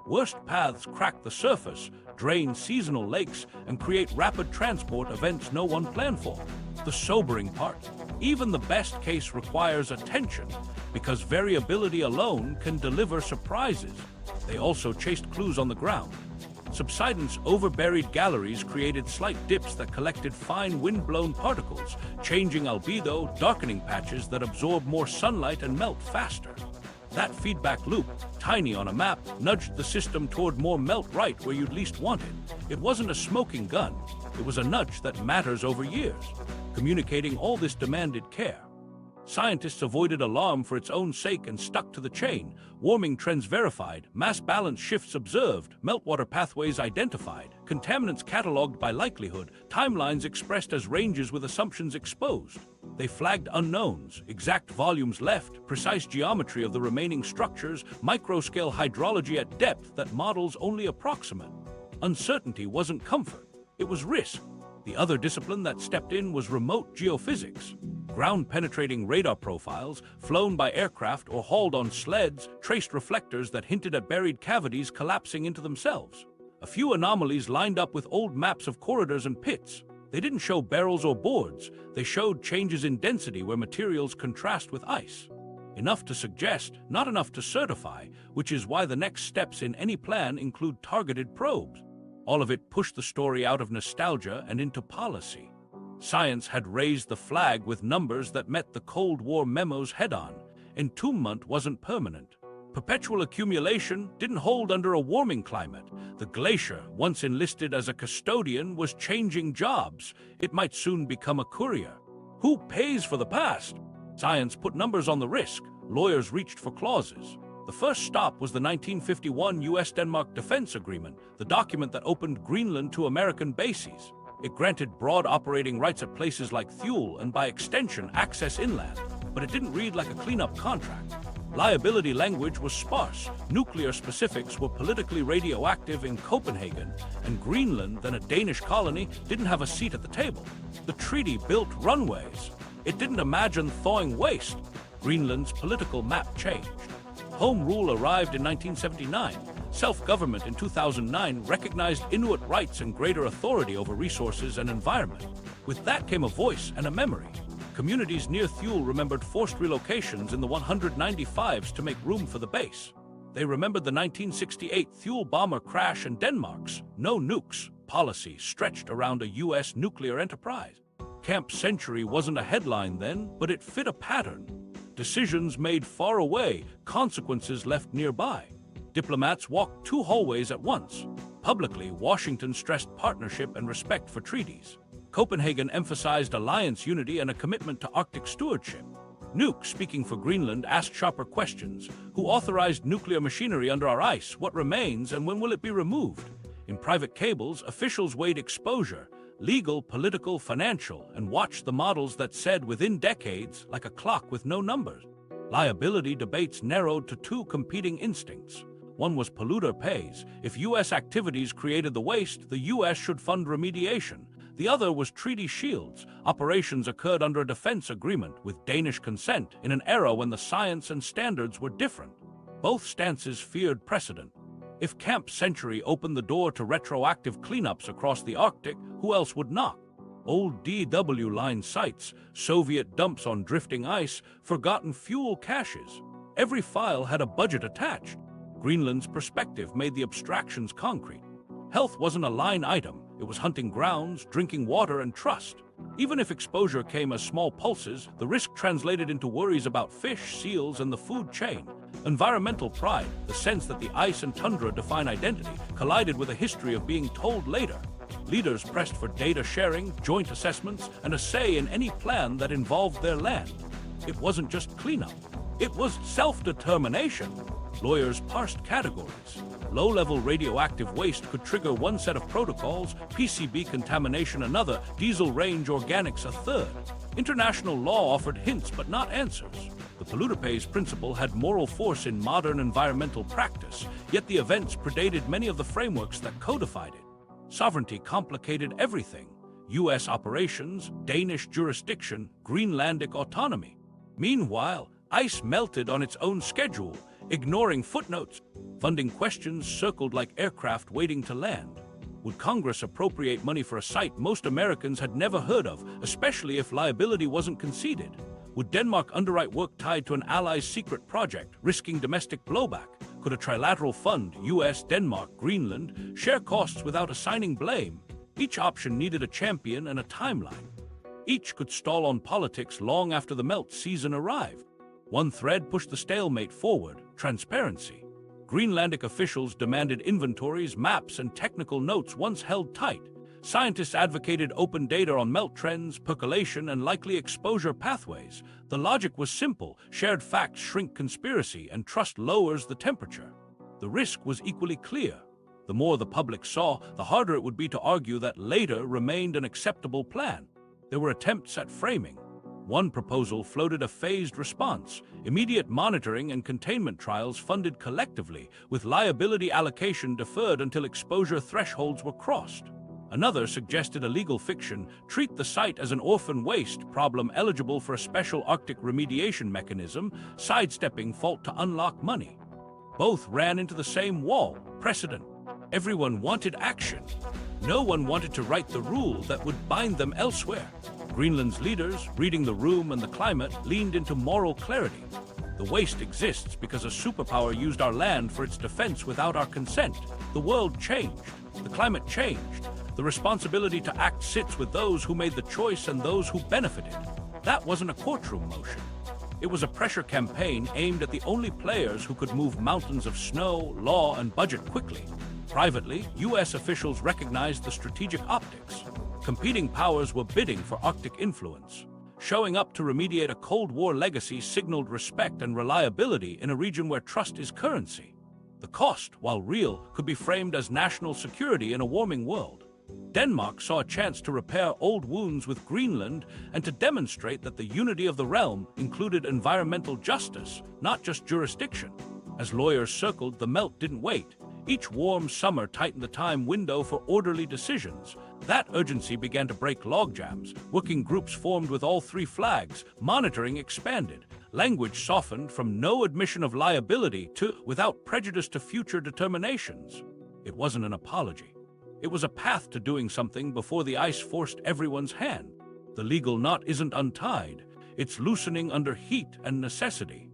Worst paths crack the surface, drain seasonal lakes, and create rapid transport events no one planned for. The sobering part: even the best case requires attention, because variability alone can deliver surprises. They also chased clues on the ground. Subsidence over-buried galleries created slight dips that collected fine wind-blown particles, changing albedo, darkening patches that absorb more sunlight and melt faster. That feedback loop, tiny on a map, nudged the system toward more melt right where you'd least want it. It wasn't a smoking gun. It was a nudge that matters over years. Communicating all this demanded care. Scientists avoided alarm for its own sake and stuck to the chain. Warming trends verified, mass balance shifts observed, meltwater pathways identified, contaminants cataloged by likelihood, timelines expressed as ranges with assumptions exposed. They flagged unknowns, exact volumes left, precise geometry of the remaining structures, microscale hydrology at depth that models only approximate. Uncertainty wasn't comfort, it was risk. The other discipline that stepped in was remote geophysics. Ground-penetrating radar profiles, flown by aircraft or hauled on sleds, traced reflectors that hinted at buried cavities collapsing into themselves. A few anomalies lined up with old maps of corridors and pits. They didn't show barrels or boards. They showed changes in density where materials contrast with ice. Enough to suggest, not enough to certify, which is why the next steps in any plan include targeted probes. All of it pushed the story out of nostalgia and into policy. Science had raised the flag with numbers that met the Cold War memos head-on. Entombment wasn't permanent. Perpetual accumulation didn't hold under a warming climate. The Glacier, once enlisted as a custodian, was changing jobs. It might soon become a courier. Who pays for the past? Science put numbers on the risk. Lawyers reached for clauses. The first stop was the 1951 U.S.-Denmark Defense Agreement, the document that opened Greenland to American bases. It granted broad operating rights at places like Thule and, by extension, access inland. But it didn't read like a cleanup contract. Liability language was sparse. Nuclear specifics were politically radioactive in Copenhagen, and Greenland, then a Danish colony, didn't have a seat at the table. The treaty built runways. It didn't imagine thawing waste. Greenland's political map changed. Home rule arrived in 1979. Self-government in 2009 recognized Inuit rights and greater authority over resources and environment. With that came a voice and a memory. Communities near Thule remembered forced relocations in the 195s to make room for the base. They remembered the 1968 Thule bomber crash and Denmark's "no nukes" policy stretched around a U.S. nuclear enterprise. Camp Century wasn't a headline then, but it fit a pattern. Decisions made far away, consequences left nearby. Diplomats walked two hallways at once. Publicly, Washington stressed partnership and respect for treaties. Copenhagen emphasized alliance unity and a commitment to Arctic stewardship. Nuke, speaking for Greenland, asked sharper questions. Who authorized nuclear machinery under our ice? What remains, and when will it be removed? In private cables, officials weighed exposure, legal, political, financial, and watched the models that said within decades, like a clock with no numbers. Liability debates narrowed to two competing instincts. One was polluter pays. If U.S. activities created the waste, the U.S. should fund remediation. The other was treaty shields. Operations occurred under a defense agreement with Danish consent in an era when the science and standards were different. Both stances feared precedent. If Camp Century opened the door to retroactive cleanups across the Arctic, who else would knock? Old DW line sites, Soviet dumps on drifting ice, forgotten fuel caches. Every file had a budget attached. Greenland's perspective made the abstractions concrete. Health wasn't a line item. It was hunting grounds, drinking water, and trust. Even if exposure came as small pulses, the risk translated into worries about fish, seals, and the food chain. Environmental pride, the sense that the ice and tundra define identity, collided with a history of being told later. Leaders pressed for data sharing, joint assessments, and a say in any plan that involved their land. It wasn't just cleanup. It was self-determination. Lawyers parsed categories. Low-level radioactive waste could trigger one set of protocols, PCB contamination another, diesel range organics a third. International law offered hints but not answers. The polluter pays principle had moral force in modern environmental practice, yet the events predated many of the frameworks that codified it. Sovereignty complicated everything. U.S. operations, Danish jurisdiction, Greenlandic autonomy. Meanwhile, ice melted on its own schedule, ignoring footnotes. Funding questions circled like aircraft waiting to land. Would Congress appropriate money for a site most Americans had never heard of, especially if liability wasn't conceded? Would Denmark underwrite work tied to an ally's secret project, risking domestic blowback? Could a trilateral fund, US, Denmark, Greenland, share costs without assigning blame? Each option needed a champion and a timeline. Each could stall on politics long after the melt season arrived. One thread pushed the stalemate forward: transparency. Greenlandic officials demanded inventories, maps, and technical notes once held tight. Scientists advocated open data on melt trends, percolation, and likely exposure pathways. The logic was simple: shared facts shrink conspiracy, and trust lowers the temperature. The risk was equally clear. The more the public saw, the harder it would be to argue that later remained an acceptable plan. There were attempts at framing. One proposal floated a phased response: immediate monitoring and containment trials funded collectively, with liability allocation deferred until exposure thresholds were crossed. Another suggested a legal fiction: treat the site as an orphan waste problem eligible for a special Arctic remediation mechanism, sidestepping fault to unlock money. Both ran into the same wall: precedent. Everyone wanted action. No one wanted to write the rule that would bind them elsewhere. Greenland's leaders, reading the room and the climate, leaned into moral clarity. The waste exists because a superpower used our land for its defense without our consent. The world changed. The climate changed. The responsibility to act sits with those who made the choice and those who benefited. That wasn't a courtroom motion. It was a pressure campaign aimed at the only players who could move mountains of snow, law, and budget quickly. Privately, U.S. officials recognized the strategic optics. Competing powers were bidding for Arctic influence. Showing up to remediate a Cold War legacy signaled respect and reliability in a region where trust is currency. The cost, while real, could be framed as national security in a warming world. Denmark saw a chance to repair old wounds with Greenland and to demonstrate that the unity of the realm included environmental justice, not just jurisdiction. As lawyers circled, the melt didn't wait. Each warm summer tightened the time window for orderly decisions. That urgency began to break logjams. Working groups formed with all three flags. Monitoring expanded. Language softened from no admission of liability to without prejudice to future determinations. It wasn't an apology. It was a path to doing something before the ice forced everyone's hand. The legal knot isn't untied. It's loosening under heat and necessity.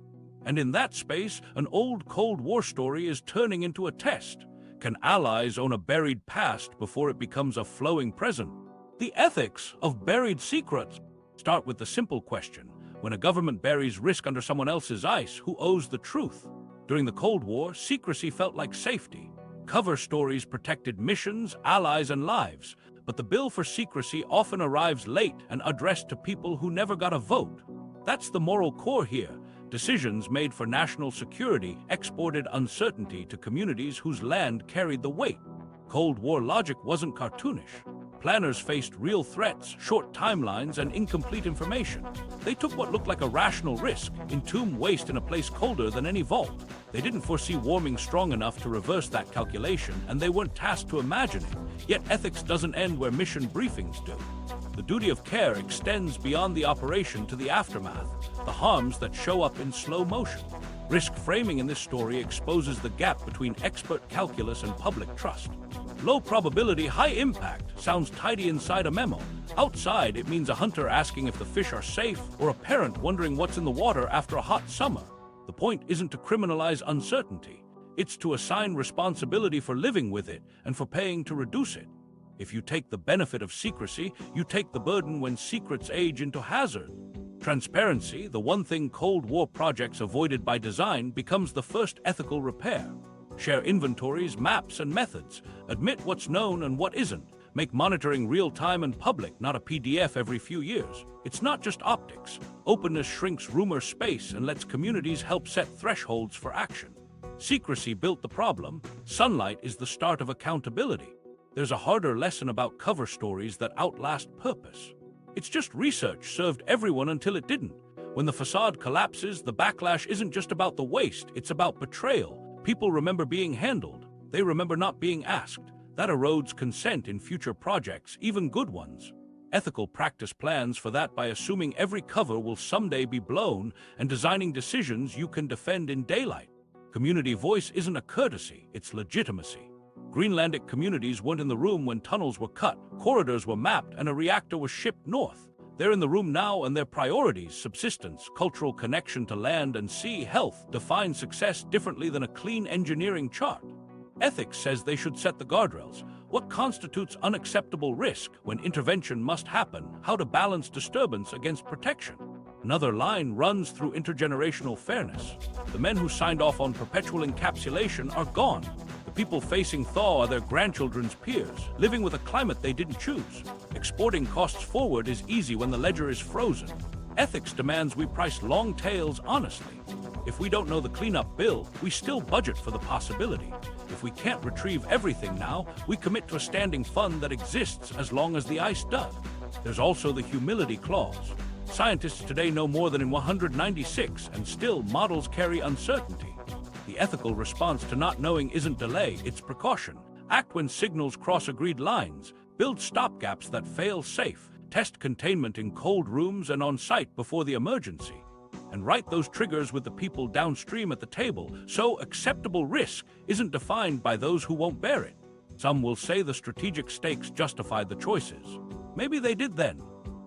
And in that space, an old Cold War story is turning into a test. Can allies own a buried past before it becomes a flowing present? The ethics of buried secrets start with the simple question: when a government buries risk under someone else's ice, who owes the truth? During the Cold War, secrecy felt like safety. Cover stories protected missions, allies, and lives, but the bill for secrecy often arrives late and addressed to people who never got a vote. That's the moral core here. Decisions made for national security exported uncertainty to communities whose land carried the weight. Cold War logic wasn't cartoonish. Planners faced real threats, short timelines, and incomplete information. They took what looked like a rational risk: entomb waste in a place colder than any vault. They didn't foresee warming strong enough to reverse that calculation, and they weren't tasked to imagine it. Yet ethics doesn't end where mission briefings do. The duty of care extends beyond the operation to the aftermath, the harms that show up in slow motion. Risk framing in this story exposes the gap between expert calculus and public trust. Low probability, high impact sounds tidy inside a memo. Outside, it means a hunter asking if the fish are safe, or a parent wondering what's in the water after a hot summer. The point isn't to criminalize uncertainty. It's to assign responsibility for living with it and for paying to reduce it. If you take the benefit of secrecy, you take the burden when secrets age into hazard. Transparency, the one thing Cold War projects avoided by design, becomes the first ethical repair. Share inventories, maps, and methods. Admit what's known and what isn't. Make monitoring real-time and public, not a PDF every few years. It's not just optics. Openness shrinks rumor space and lets communities help set thresholds for action. Secrecy built the problem. Sunlight is the start of accountability. There's a harder lesson about cover stories that outlast purpose. It's just research served everyone until it didn't. When the facade collapses, the backlash isn't just about the waste, it's about betrayal. People remember being handled. They remember not being asked. That erodes consent in future projects, even good ones. Ethical practice plans for that by assuming every cover will someday be blown and designing decisions you can defend in daylight. Community voice isn't a courtesy, it's legitimacy. Greenlandic communities weren't in the room when tunnels were cut, corridors were mapped, and a reactor was shipped north. They're in the room now, and their priorities, subsistence, cultural connection to land and sea, health, define success differently than a clean engineering chart. Ethics says they should set the guardrails. What constitutes unacceptable risk when intervention must happen? How to balance disturbance against protection? Another line runs through intergenerational fairness. The men who signed off on perpetual encapsulation are gone. The people facing thaw are their grandchildren's peers, living with a climate they didn't choose. Exporting costs forward is easy when the ledger is frozen. Ethics demands we price long tails honestly. If we don't know the cleanup bill, we still budget for the possibility. If we can't retrieve everything now, we commit to a standing fund that exists as long as the ice does. There's also the humility clause. Scientists today know more than in 196, and still models carry uncertainty. The ethical response to not knowing isn't delay, it's precaution. Act when signals cross agreed lines. Build stopgaps that fail safe. Test containment in cold rooms and on site before the emergency. And write those triggers with the people downstream at the table, so acceptable risk isn't defined by those who won't bear it. Some will say the strategic stakes justified the choices. Maybe they did then.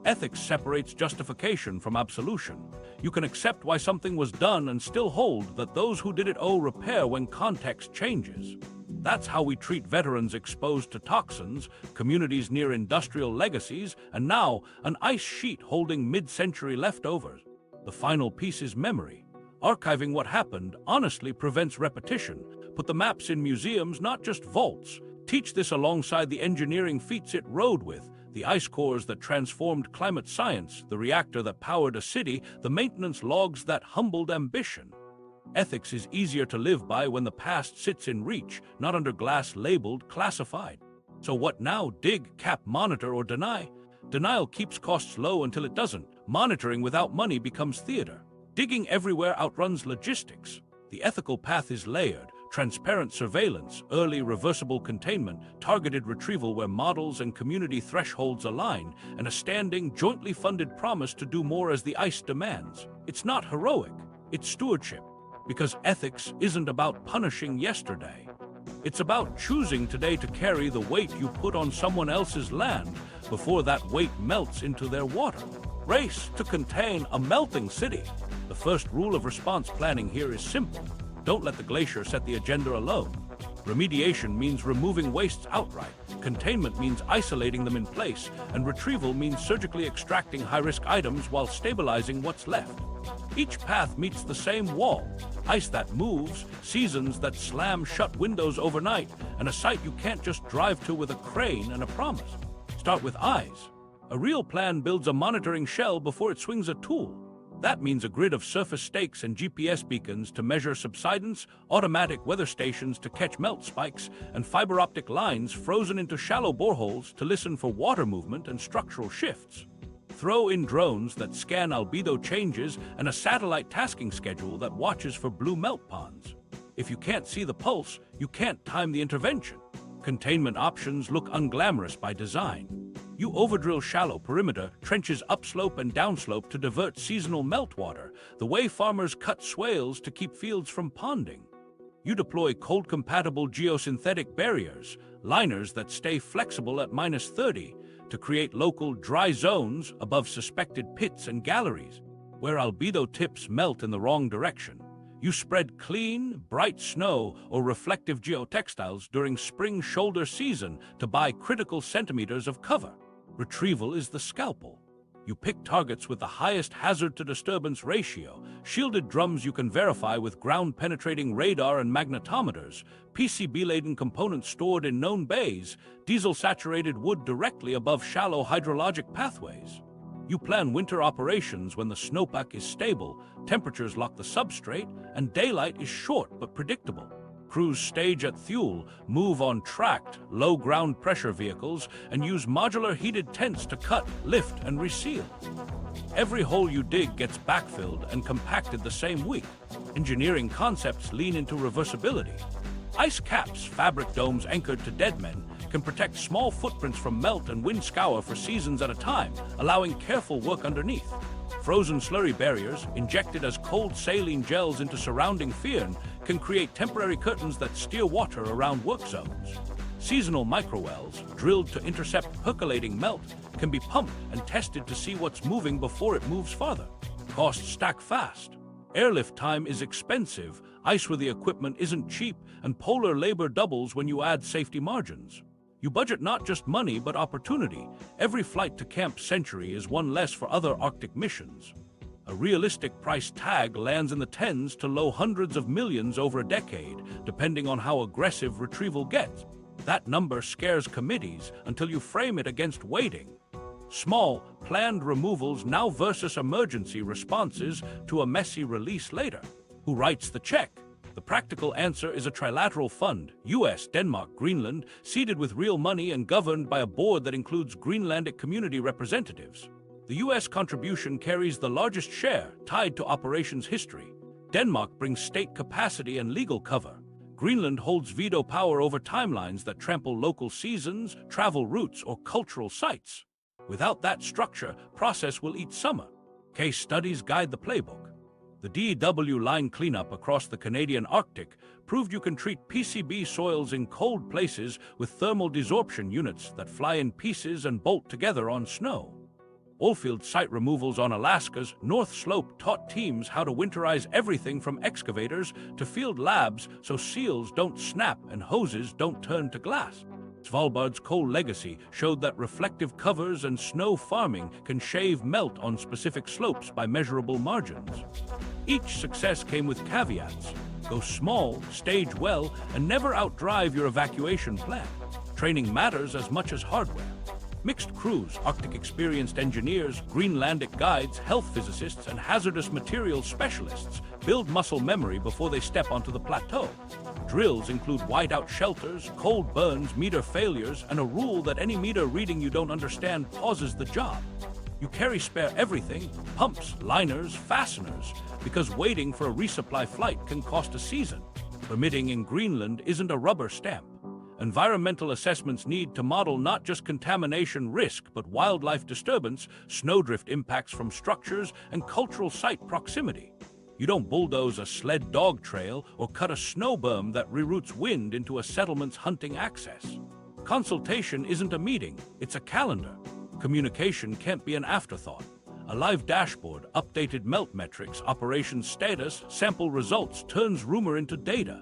Ethics separates justification from absolution. You can accept why something was done and still hold that those who did it owe repair when context changes. That's how we treat veterans exposed to toxins, communities near industrial legacies, and now an ice sheet holding mid-century leftovers. The final piece is memory. Archiving what happened honestly prevents repetition. Put the maps in museums, not just vaults. Teach this alongside the engineering feats it rode with, the ice cores that transformed climate science, the reactor that powered a city, the maintenance logs that humbled ambition. Ethics is easier to live by when the past sits in reach, not under glass labeled classified. So what now? Dig, cap, monitor, or deny? Denial keeps costs low until it doesn't. Monitoring without money becomes theater. Digging everywhere outruns logistics. The ethical path is layered. Transparent surveillance, early reversible containment, targeted retrieval where models and community thresholds align, and a standing, jointly funded promise to do more as the ice demands. It's not heroic, it's stewardship. Because ethics isn't about punishing yesterday. It's about choosing today to carry the weight you put on someone else's land before that weight melts into their water. race to contain a melting city. The first rule of response planning here is simple. Don't let the glacier set the agenda alone. Remediation means removing wastes outright. Containment means isolating them in place. And retrieval means surgically extracting high-risk items while stabilizing what's left. Each path meets the same wall. Ice that moves, seasons that slam shut windows overnight, and a site you can't just drive to with a crane and a promise. Start with eyes. A real plan builds a monitoring shell before it swings a tool. That means a grid of surface stakes and GPS beacons to measure subsidence, automatic weather stations to catch melt spikes, and fiber optic lines frozen into shallow boreholes to listen for water movement and structural shifts. Throw in drones that scan albedo changes and a satellite tasking schedule that watches for blue melt ponds. If you can't see the pulse, you can't time the intervention. Containment options look unglamorous by design. You overdrill shallow perimeter trenches upslope and downslope to divert seasonal meltwater, the way farmers cut swales to keep fields from ponding. You deploy cold-compatible geosynthetic barriers, liners that stay flexible at -30, to create local dry zones above suspected pits and galleries, where albedo tips melt in the wrong direction. You spread clean, bright snow or reflective geotextiles during spring shoulder season to buy critical centimeters of cover. Retrieval is the scalpel. You pick targets with the highest hazard to disturbance ratio, shielded drums you can verify with ground-penetrating radar and magnetometers, PCB-laden components stored in known bays, diesel-saturated wood directly above shallow hydrologic pathways. You plan winter operations when the snowpack is stable, temperatures lock the substrate, and daylight is short but predictable. Crews stage at Thule, move on tracked, low ground pressure vehicles, and use modular heated tents to cut, lift, and reseal. Every hole you dig gets backfilled and compacted the same week. Engineering concepts lean into reversibility. Ice caps, fabric domes anchored to dead men, can protect small footprints from melt and wind scour for seasons at a time, allowing careful work underneath. Frozen slurry barriers, injected as cold saline gels into surrounding firn, can create temporary curtains that steer water around work zones. Seasonal microwells, drilled to intercept percolating melt, can be pumped and tested to see what's moving before it moves farther. Costs stack fast. Airlift time is expensive, ice-worthy equipment isn't cheap, and polar labor doubles when you add safety margins. You budget not just money, but opportunity. Every flight to Camp Century is one less for other Arctic missions. A realistic price tag lands in the tens to low hundreds of millions over a decade, depending on how aggressive retrieval gets. That number scares committees until you frame it against waiting. Small, planned removals now versus emergency responses to a messy release later. Who writes the check? The practical answer is a trilateral fund, US, Denmark, Greenland, seeded with real money and governed by a board that includes Greenlandic community representatives. The US contribution carries the largest share, tied to operations history. Denmark brings state capacity and legal cover. Greenland holds veto power over timelines that trample local seasons, travel routes, or cultural sites. Without that structure, process will eat summer. Case studies guide the playbook. The DW line cleanup across the Canadian Arctic proved you can treat PCB soils in cold places with thermal desorption units that fly in pieces and bolt together on snow. Oilfield site removals on Alaska's North Slope taught teams how to winterize everything from excavators to field labs so seals don't snap and hoses don't turn to glass. Svalbard's coal legacy showed that reflective covers and snow farming can shave melt on specific slopes by measurable margins. Each success came with caveats. Go small, stage well, and never outdrive your evacuation plan. Training matters as much as hardware. Mixed crews, Arctic experienced engineers, Greenlandic guides, health physicists, and hazardous materials specialists build muscle memory before they step onto the plateau. Drills include whiteout shelters, cold burns, meter failures, and a rule that any meter reading you don't understand pauses the job. You carry spare everything, pumps, liners, fasteners, because waiting for a resupply flight can cost a season. Permitting in Greenland isn't a rubber stamp. Environmental assessments need to model not just contamination risk, but wildlife disturbance, snowdrift impacts from structures, and cultural site proximity. You don't bulldoze a sled dog trail or cut a snow berm that reroutes wind into a settlement's hunting access. Consultation isn't a meeting, it's a calendar. Communication can't be an afterthought. A live dashboard, updated melt metrics, operation status, sample results turns rumor into data.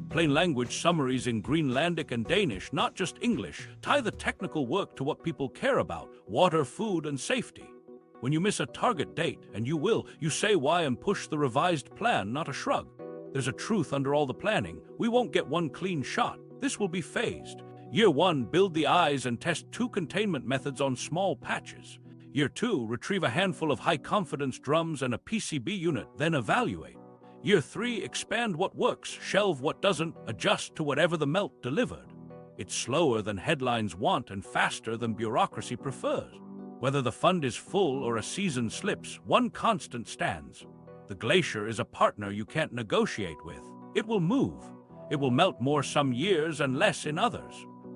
Plain language summaries in Greenlandic and Danish, not just English, tie the technical work to what people care about: water, food, and safety. When you miss a target date, and you will, you say why and push the revised plan, not a shrug. There's a truth under all the planning. We won't get one clean shot. This will be phased. Year 1, build the eyes and test 2 containment methods on small patches. Year 2, retrieve a handful of high-confidence drums and a PCB unit, then evaluate. Year 3, expand what works, shelve what doesn't, adjust to whatever the melt delivered. It's slower than headlines want and faster than bureaucracy prefers. Whether the fund is full or a season slips, one constant stands. The Glacier is a partner you can't negotiate with. It will move. It will melt more some years and less in others.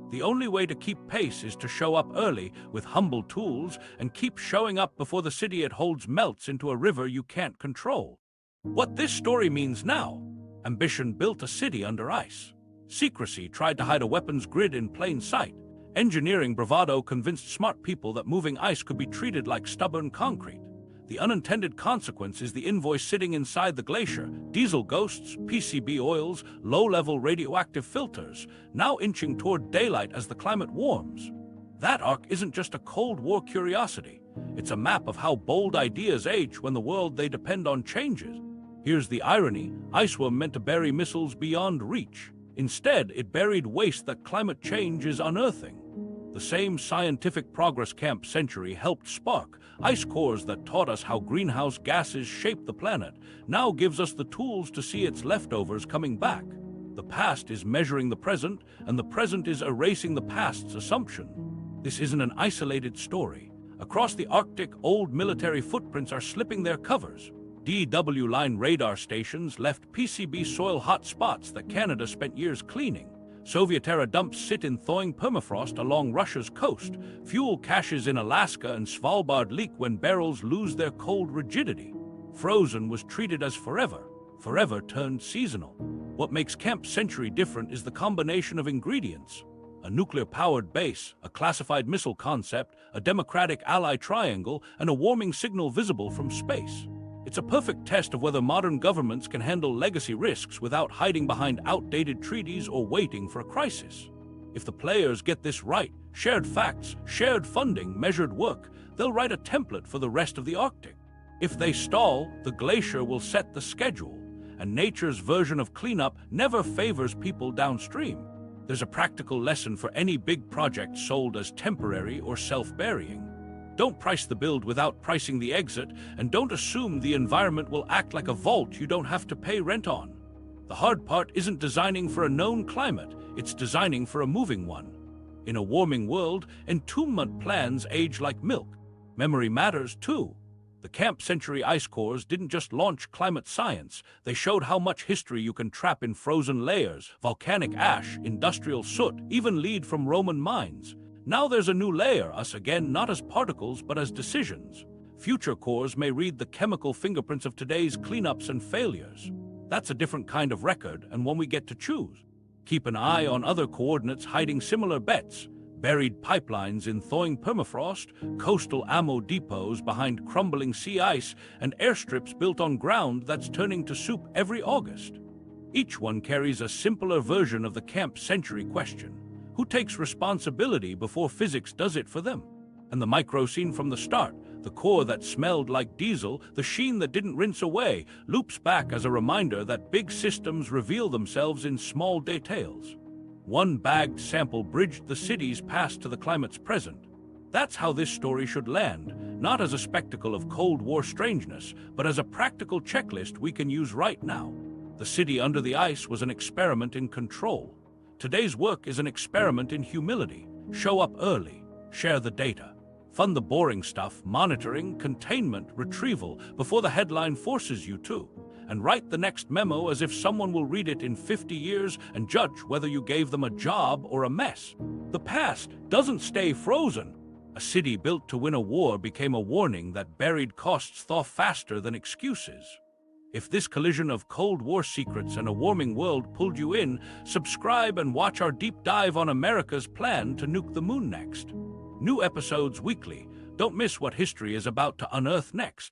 The only way to keep pace is to show up early with humble tools and keep showing up before the city it holds melts into a river you can't control. What this story means now: ambition built a city under ice. Secrecy tried to hide a weapons grid in plain sight. Engineering bravado convinced smart people that moving ice could be treated like stubborn concrete. The unintended consequence is the invoice sitting inside the glacier: diesel ghosts, PCB oils, low-level radioactive filters, now inching toward daylight as the climate warms. That arc isn't just a Cold War curiosity. It's a map of how bold ideas age when the world they depend on changes. Here's the irony: Iceworm meant to bury missiles beyond reach. Instead, it buried waste that climate change is unearthing. The same scientific progress Camp Century helped spark, ice cores that taught us how greenhouse gases shape the planet, now gives us the tools to see its leftovers coming back. The past is measuring the present, and the present is erasing the past's assumption. This isn't an isolated story. Across the Arctic, old military footprints are slipping their covers. DW line radar stations left PCB soil hot spots that Canada spent years cleaning. Soviet-era dumps sit in thawing permafrost along Russia's coast. Fuel caches in Alaska and Svalbard leak when barrels lose their cold rigidity. Frozen was treated as forever. Forever turned seasonal. What makes Camp Century different is the combination of ingredients: a nuclear-powered base, a classified missile concept, a democratic ally triangle, and a warming signal visible from space. It's a perfect test of whether modern governments can handle legacy risks without hiding behind outdated treaties or waiting for a crisis. If the players get this right, shared facts, shared funding, measured work, they'll write a template for the rest of the Arctic. If they stall, the Glacier will set the schedule, and nature's version of cleanup never favors people downstream. There's a practical lesson for any big project sold as temporary or self-burying. Don't price the build without pricing the exit, and don't assume the environment will act like a vault you don't have to pay rent on. The hard part isn't designing for a known climate, it's designing for a moving one. In a warming world, entombment plans age like milk. Memory matters too. The Camp Century ice cores didn't just launch climate science, they showed how much history you can trap in frozen layers: volcanic ash, industrial soot, even lead from Roman mines. Now there's a new layer, us again, not as particles but as decisions. Future cores may read the chemical fingerprints of today's cleanups and failures. That's a different kind of record, and one we get to choose. Keep an eye on other coordinates hiding similar bets: buried pipelines in thawing permafrost, coastal ammo depots behind crumbling sea ice, and airstrips built on ground that's turning to soup every August. Each one carries a simpler version of the Camp Century question: who takes responsibility before physics does it for them? And the micro scene from the start, the core that smelled like diesel, the sheen that didn't rinse away, loops back as a reminder that big systems reveal themselves in small details. One bagged sample bridged the city's past to the climate's present. That's how this story should land, not as a spectacle of Cold War strangeness, but as a practical checklist we can use right now. The city under the ice was an experiment in control. Today's work is an experiment in humility. Show up early, share the data, fund the boring stuff: monitoring, containment, retrieval, before the headline forces you to, and write the next memo as if someone will read it in 50 years and judge whether you gave them a job or a mess. The past doesn't stay frozen. A city built to win a war became a warning that buried costs thaw faster than excuses. If this collision of Cold War secrets and a warming world pulled you in, subscribe and watch our deep dive on America's plan to nuke the moon next. New episodes weekly. Don't miss what history is about to unearth next.